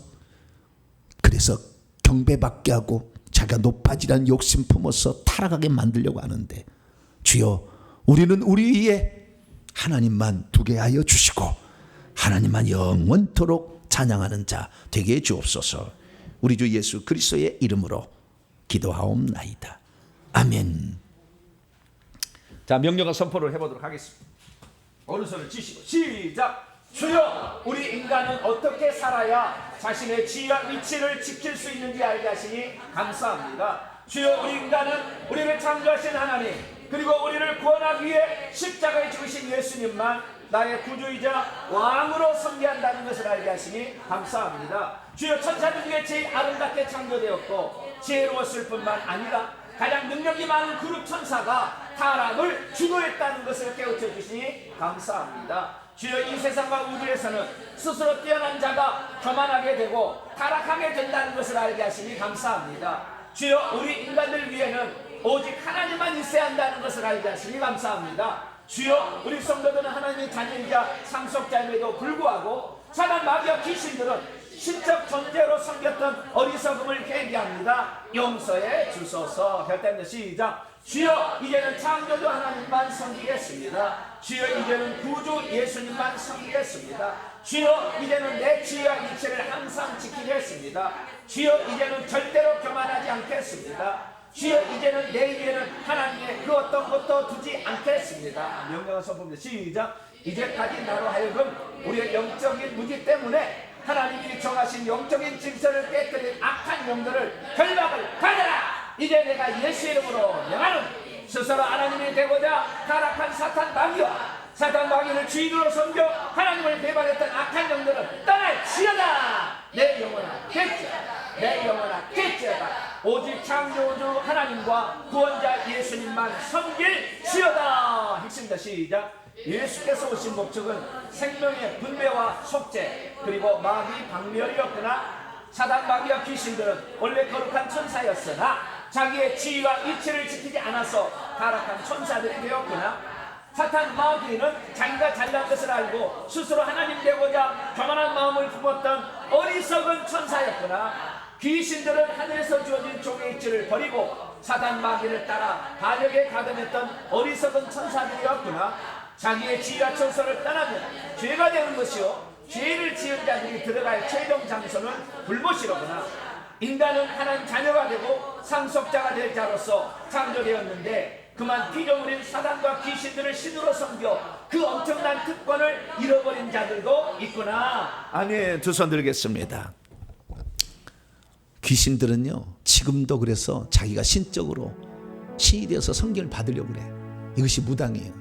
Speaker 1: 그래서 경배받게 하고 자기가 높아지라는 욕심 품어서 타락하게 만들려고 하는데 주여 우리는 우리 위에 하나님만 두게 하여 주시고 하나님만 영원토록 찬양하는 자 되게 해 주옵소서. 우리 주 예수 그리스도의 이름으로 기도하옵나이다. 아멘. 자, 명령과 선포를 해보도록 하겠습니다. 오른손을 쥐시고 시작. 주여 우리 인간은 어떻게 살아야 자신의 지위와 위치를 지킬 수 있는지 알게 하시니 감사합니다. 주여 우리 인간은 우리를 창조하신 하나님 그리고 우리를 구원하기 위해 십자가에 죽으신 예수님만 나의 구주이자 왕으로 섬겨야 한다는 것을 알게 하시니 감사합니다. 주여 천사들 중에 제일 아름답게 창조되었고 지혜로웠을 뿐만 아니라 가장 능력이 많은 그룹 천사가 타락을 주도했다는 것을 깨우쳐 주시니 감사합니다. 주여 이 세상과 우주에서는 스스로 뛰어난 자가 교만하게 되고 타락하게 된다는 것을 알게 하시니 감사합니다. 주여 우리 인간들 위에는 오직 하나님만 있어야 한다는 것을 알게 하시니 감사합니다. 주여 우리 성도들은 하나님의 자녀이자 상속자임에도 불구하고 사단 귀신들은 신적 존재로 섬겼던 어리석음을 회개합니다. 용서해 주소서. 결단대 시작. 주여 이제는 창조주 하나님만 섬기겠습니다. 주여 이제는 구주 예수님만 섬기겠습니다. 주여 이제는 내 지혜와 이치를 항상 지키겠습니다. 주여 이제는 절대로 교만하지 않겠습니다. 주여 이제는 내 입에는 하나님의 그 어떤 것도 두지 않겠습니다. 명령을 선포합니다. 시작. 이제까지 나로 하여금 우리의 영적인 무지 때문에 하나님이 정하신 영적인 질서를 깨뜨린 악한 영들을 결박을 받아라. 이제 내가 예수 이름으로 명하는 스스로 하나님이 되고자 타락한 사탄 마귀를 주인으로 섬겨 하나님을 배반했던 악한 영들은 떠날지어다. 내 영혼아 깼지어다. 내 영혼아 깼지어다. 오직 창조주 하나님과 구원자 예수님만 섬길지어다. 했습니다. 시작. 예수께서 오신 목적은 생명의 분배와 속죄 그리고 마귀 박멸이었구나. 사단 마귀와 귀신들은 원래 거룩한 천사였으나 자기의 지위와 이치를 지키지 않아서 타락한 천사들이 되었구나. 사탄 마귀는 자기가 잘난 것을 알고 스스로 하나님 되고자 교만한 마음을 품었던 어리석은 천사였구나. 귀신들은 하늘에서 주어진 종의 이치를 버리고 사단 마귀를 따라 반역에 가담했던 어리석은 천사들이었구나. 자기의 지위와 천서를 떠나면 죄가 되는 것이요 죄를 지은 자들이 들어갈 최종 장소는 불못이로구나. 인간은 하나님 자녀가 되고 상속자가 될 자로서 창조되었는데 그만 피조물인 사단과 귀신들을 신으로 섬겨 그 엄청난 특권을 잃어버린 자들도 있구나. 아멘. 두 손 들겠습니다. 귀신들은요 지금도 그래서 자기가 신적으로 신이 되어서 성경을 받으려고 그래. 이것이 무당이에요.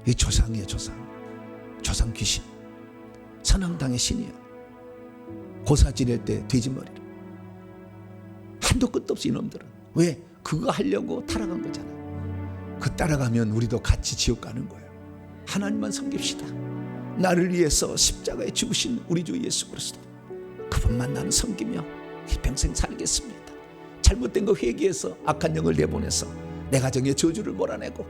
Speaker 1: 이 조상이에요. 조상 귀신. 선왕당의 신이에요. 고사 지낼 때 돼지머리로. 한도 끝도 없이 이놈들은. 왜? 그거 하려고 타락한 거잖아요. 그 따라가면 우리도 같이 지옥 가는 거예요. 하나님만 섬깁시다. 나를 위해서 십자가에 죽으신 우리 주 예수 그리스도, 그분만 나는 섬기며 평생 살겠습니다. 잘못된 거 회개해서 악한 영을 내보내서 내 가정의 저주를 몰아내고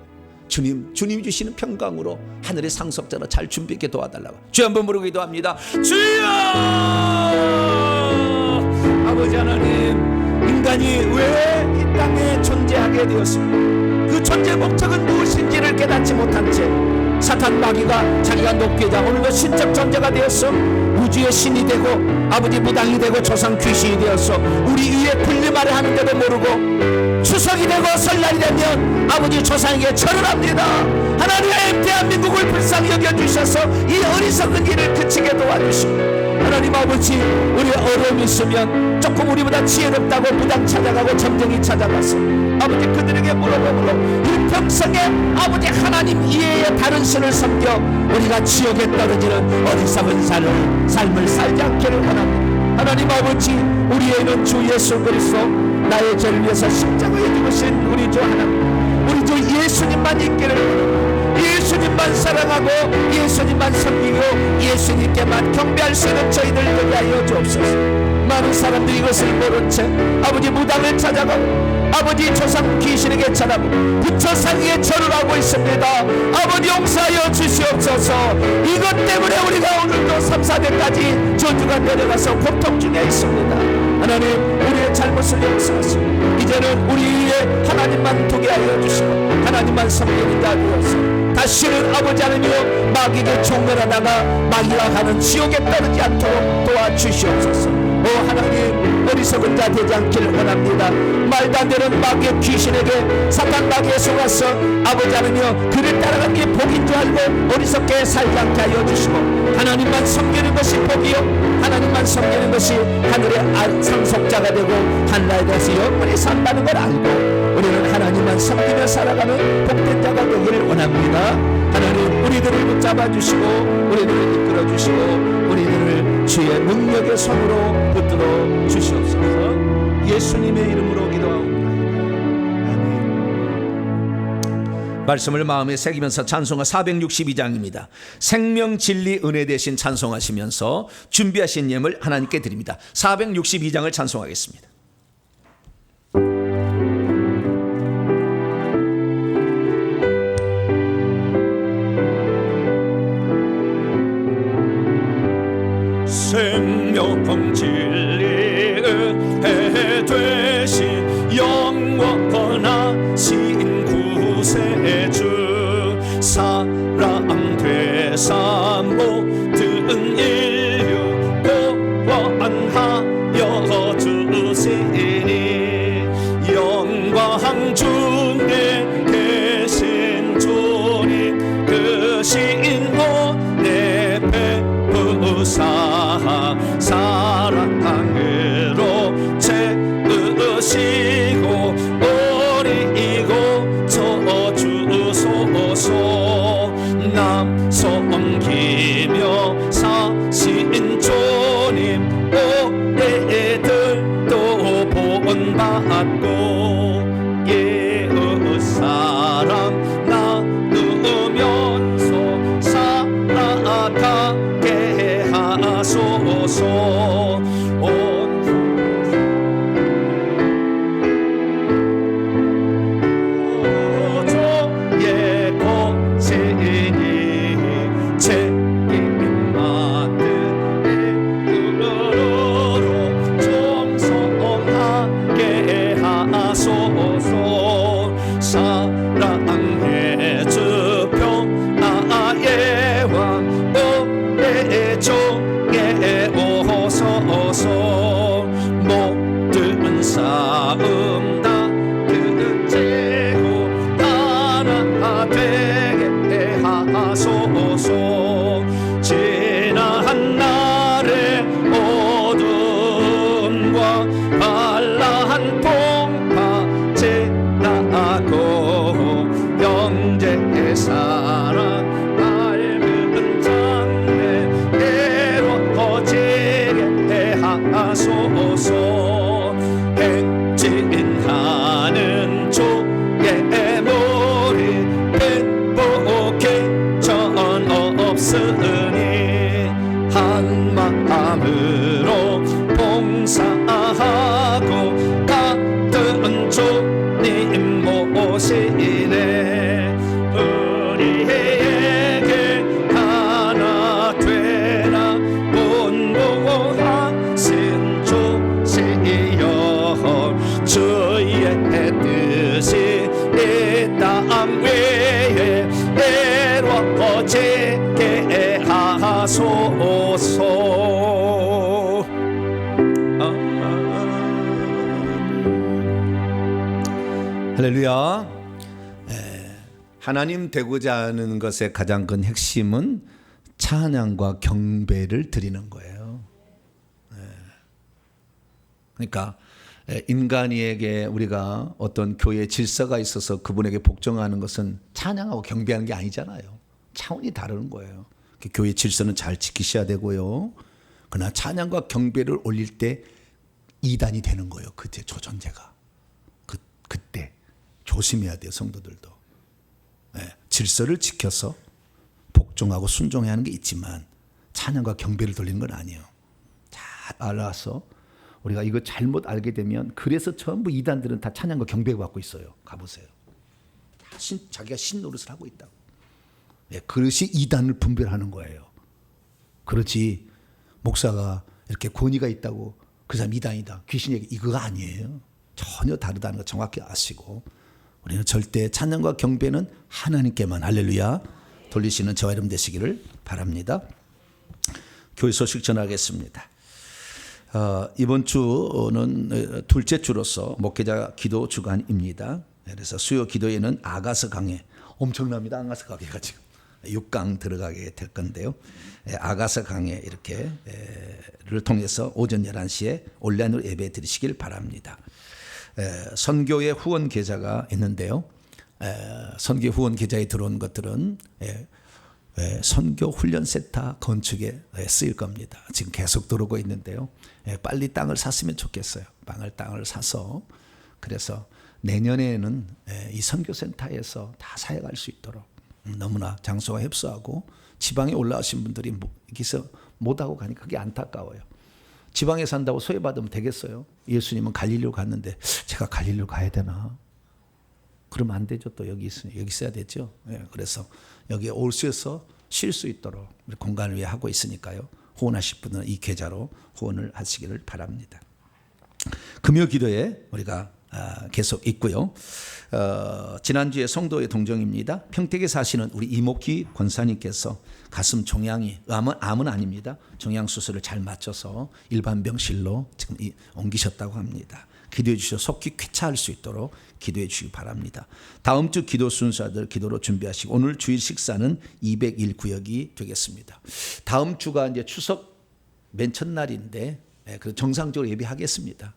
Speaker 1: 주님 주시는 평강으로 하늘의 상속자로 잘 준비하게 도와달라고 주 한번 부르고 기도합니다. 주여! 아버지 하나님, 인간이 왜 이 땅에 존재하게 되었습니까? 그 존재 목적은 무엇인지를 깨닫지 못한 채 사탄 마귀가 자기가 높게 자 오늘도 신적 존재가 되었어 우주의 신이 되고 아버지 무당이 되고 조상 귀신이 되어서 우리 위에 군림 아래 하는데도 모르고 추석이 되고 설날이 되면 아버지 조상에게 절을 합니다. 하나님 대한민국을 불쌍히 여겨주셔서 이 어리석은 일을 그치게 도와주시고 하나님 아버지 우리 어려움이 있으면 조금 우리보다 지혜롭다고 무당 찾아가고 점쟁이 찾아가서 아버지 그들에게 물어보므로 일평생에 아버지 하나님 이외의 다른 신을 섬겨 우리가 지옥에 떨어지는 어리석은 삶을 살지 않기를 원합니다. 하나님 아버지 우리에는 주 예수 그리스도 나의 죄를 위해서 십자가에 죽으신 우리 주 하나님 우리 주 예수님만 있기를 원합니다. 예수님만 사랑하고 예수님만 섬기고 예수님께만 경배할 수 있는 저희들 되게 하여 주옵소서. 많은 사람들이 이것을 모른 채 아버지 무당을 찾아가고 아버지 조상 귀신에게 찾아가고 부처상에 절을 하고 있습니다. 아버지 용서하여 주시옵소서. 이것 때문에 우리가 오늘도 3, 4대까지 저주가 내려가서 고통 중에 있습니다. 하나님 우리의 잘못을 용서하시고 이제는 우리 위에 하나님만 두게 하여 주시고 하나님만 섬기는 자 되어서 다시는 아버지 하나님이여 마귀에게 종멸하다가 마귀가 가는 지옥에 떨어지지 않도록 도와주시옵소서. 오 하나님 어리석은 자 되지 않기를 원합니다. 말도 안 되는 마귀의 귀신에게 사탄 마귀에 속아서 아버지 하나님이여 그를 따라가는 게 복인 줄 알고 어리석게 살지 않게 하여 주시고 하나님만 섬기는 것이 복이요 하나님만 섬기는 것이 하늘의 상속자가 되고 하나님에 대해서 영원히 산다는 걸 알고 우리는 하나님만 섬기며 살아가는 복된 자가 되기를 원합니다. 하나님 우리들을 붙잡아 주시고 우리들을 이끌어 주시고 우리들을 주의 능력의 손으로 붙들어 주시옵소서. 예수님의 이름으로 기도하옵나이다. 아멘. 말씀을 마음에 새기면서 찬송가 462장입니다. 생명 진리 은혜 대신 찬송하시면서 준비하신 예물 하나님께 드립니다. 462장을 찬송하겠습니다. 생명 진리의 해 되신 영원하신 구세주 사랑 되사 모든 인류 구원하여 주시니 영광 중에 계신 주님 그 신원에 베푸사 사랑으로 채우시고 오리고 저주소서 남 섬기며 사신 주님 오래들도 본받고 예의사랑 나누면서 살아가게 하소서 오조의 고생이 책임 받는 으로로 충성하게 하소서 사랑의 주 평화의 왕 오래 종에 오소서 모든 싸움 다 끝내고 하나 되게 하소서 지난 날의 어둠과 찬란 풍파 지나고 영재의 사랑 밝은 장래 이루어지게 하소서 행진하는 주의 머리 행복해 전 없으니 한 마음으로 봉사하고 같은 주님 모시네 우리에게 하나 되라 분부하신 주시여 주의 뜻이 이 땅 위에 이루어지게 하소서. 할렐루야. 하나님 되고자 하는 것의 가장 큰 핵심은 찬양과 경배를 드리는 거예요. 그러니까 인간에게 우리가 어떤 교회 질서가 있어서 그분에게 복종하는 것은 찬양하고 경배하는 게 아니잖아요. 차원이 다른 거예요. 교회 질서는 잘 지키셔야 되고요. 그러나 찬양과 경배를 올릴 때 이단이 되는 거예요. 그때 조전제가 그때 조심해야 돼요. 성도들도 질서를 지켜서 복종하고 순종해야 하는 게 있지만 찬양과 경배를 돌리는 건 아니에요. 잘 알아서 우리가 이거 잘못 알게 되면 그래서 전부 이단들은 다 찬양과 경배를 받고 있어요. 가보세요. 자기가 신노릇을 하고 있다고. 그것이 이단을 분별하는 거예요. 그렇지 목사가 이렇게 권위가 있다고 그 사람 이단이다 귀신에게 이거가 아니에요. 전혀 다르다는 거 정확히 아시고 우리는 절대 찬양과 경배는 하나님께만 할렐루야 돌리시는 저와 여러분 되시기를 바랍니다. 교회 소식 전하겠습니다. 이번 주는 둘째 주로서 목회자 기도 주간입니다. 그래서 수요 기도에는 아가서 강해 엄청납니다. 아가서 강해가 지금 6강 들어가게 될 건데요. 아가서 강해 이렇게를 통해서 오전 11시에 온라인으로 예배 드리시길 바랍니다. 선교의 후원 계좌가 있는데요. 선교 후원 계좌에 들어온 것들은 선교 훈련센터 건축에 쓰일 겁니다. 지금 계속 들어오고 있는데요. 빨리 땅을 샀으면 좋겠어요. 땅을 사서 그래서 내년에는 이 선교센터에서 다 사역할 수 있도록 너무나 장소가 협소하고 지방에 올라오신 분들이 여기서 못하고 가니까 그게 안타까워요. 지방에 산다고 소외받으면 되겠어요? 예수님은 갈릴리로 갔는데 제가 갈릴리로 가야 되나? 그러면 안 되죠. 또 여기 있어야 되죠. 그래서 여기에 올 수 있어 쉴 수 있도록 공간을 위해 하고 있으니까요. 후원하실 분은 이 계좌로 후원을 하시기를 바랍니다. 금요 기도에 우리가 계속 있고요. 지난주에 성도의 동정입니다. 평택에 사시는 우리 이목희 권사님께서 가슴 종양이 암은 아닙니다. 종양 수술을 잘 마쳐서 일반 병실로 지금 옮기셨다고 합니다. 기도해 주셔서 속히 쾌차할 수 있도록 기도해 주시기 바랍니다. 다음 주 기도 순서들 기도로 준비하시고 오늘 주일 식사는 201구역이 되겠습니다. 다음 주가 이제 추석 맨 첫날인데 그 정상적으로 예배하겠습니다.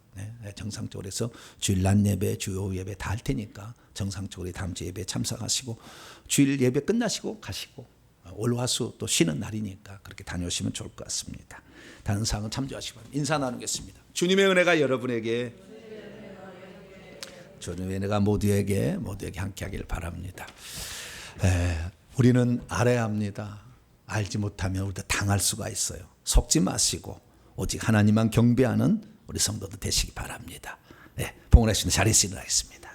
Speaker 1: 정상적으로 해서 주일 낮 예배, 주일 오후 예배 다 할 테니까 정상적으로 다음 주 예배 참석하시고 주일 예배 끝나시고 가시고 월화수 또 쉬는 날이니까 그렇게 다녀오시면 좋을 것 같습니다. 다른 사항은 참조하시기 바랍니다. 인사 나누겠습니다. 주님의 은혜가 여러분에게, 주님의 은혜가 모두에게 함께하길 바랍니다. 우리는 알아야 합니다. 알지 못하면 우리도 당할 수가 있어요. 속지 마시고 오직 하나님만 경배하는 우리 성도들 되시기 바랍니다. 봉헌하시는 자리에서 일어나겠습니다.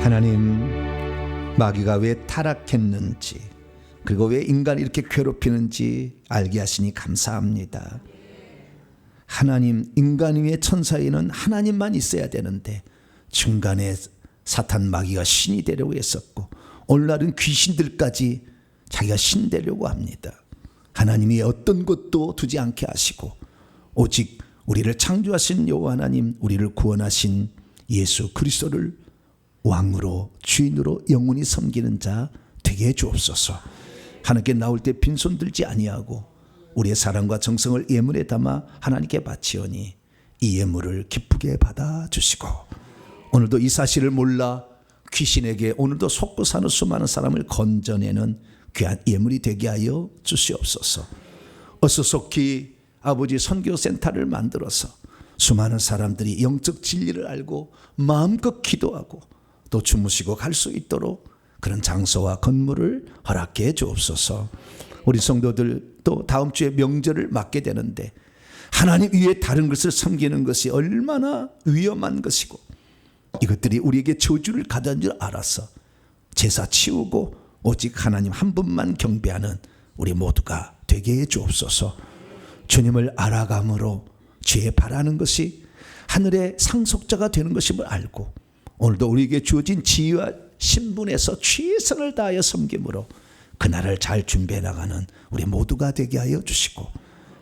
Speaker 1: 하나님, 마귀가 왜 타락했는지 그리고 왜 인간을 이렇게 괴롭히는지 알게 하시니 감사합니다. 하나님, 인간 위에 천사 위에는 하나님만 있어야 되는데 중간에 사탄 마귀가 신이 되려고 했었고 오늘날은 귀신들까지 자기가 신 되려고 합니다. 하나님이 어떤 것도 두지 않게 하시고 오직 우리를 창조하신 여호와 하나님, 우리를 구원하신 예수 그리스도를 왕으로 주인으로 영원히 섬기는 자 되게 해 주옵소서. 하나님께 나올 때 빈손 들지 아니하고 우리의 사랑과 정성을 예물에 담아 하나님께 바치오니 이 예물을 기쁘게 받아 주시고 오늘도 이 사실을 몰라 귀신에게 오늘도 속고 사는 수많은 사람을 건져내는 귀한 예물이 되게 하여 주시옵소서. 어서 속히 아버지 선교센터를 만들어서 수많은 사람들이 영적 진리를 알고 마음껏 기도하고 또 주무시고 갈 수 있도록 그런 장소와 건물을 허락해 주옵소서. 우리 성도들 또 다음 주에 명절을 맞게 되는데 하나님 위에 다른 것을 섬기는 것이 얼마나 위험한 것이고 이것들이 우리에게 저주를 가져온 줄 알아서 제사 치우고 오직 하나님 한 분만 경배하는 우리 모두가 되게 해 주옵소서. 주님을 알아감으로 죄에 바라는 것이 하늘의 상속자가 되는 것임을 알고 오늘도 우리에게 주어진 지위와 신분에서 최선을 다하여 섬김으로 그날을 잘 준비해 나가는 우리 모두가 되게 하여 주시고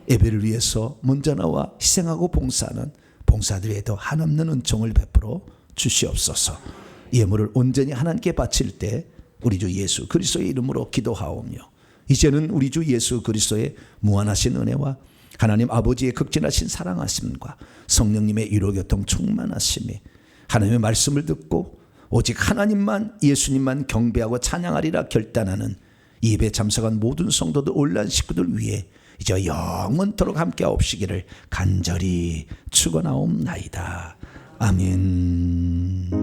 Speaker 1: 예배를 위해서 먼저 나와 희생하고 봉사하는 봉사들에도 한없는 은총을 베풀어 주시옵소서. 예물을 온전히 하나님께 바칠 때 우리 주 예수 그리스도의 이름으로 기도하오며 이제는 우리 주 예수 그리스도의 무한하신 은혜와 하나님 아버지의 극진하신 사랑하심과 성령님의 위로교통 충만하심이 하나님의 말씀을 듣고 오직 하나님만 예수님만 경배하고 찬양하리라 결단하는 예배 참석한 모든 성도들 온라인 식구들 위해 이제 영원토록 함께하옵시기를 간절히 축원하옵나이다. 아멘.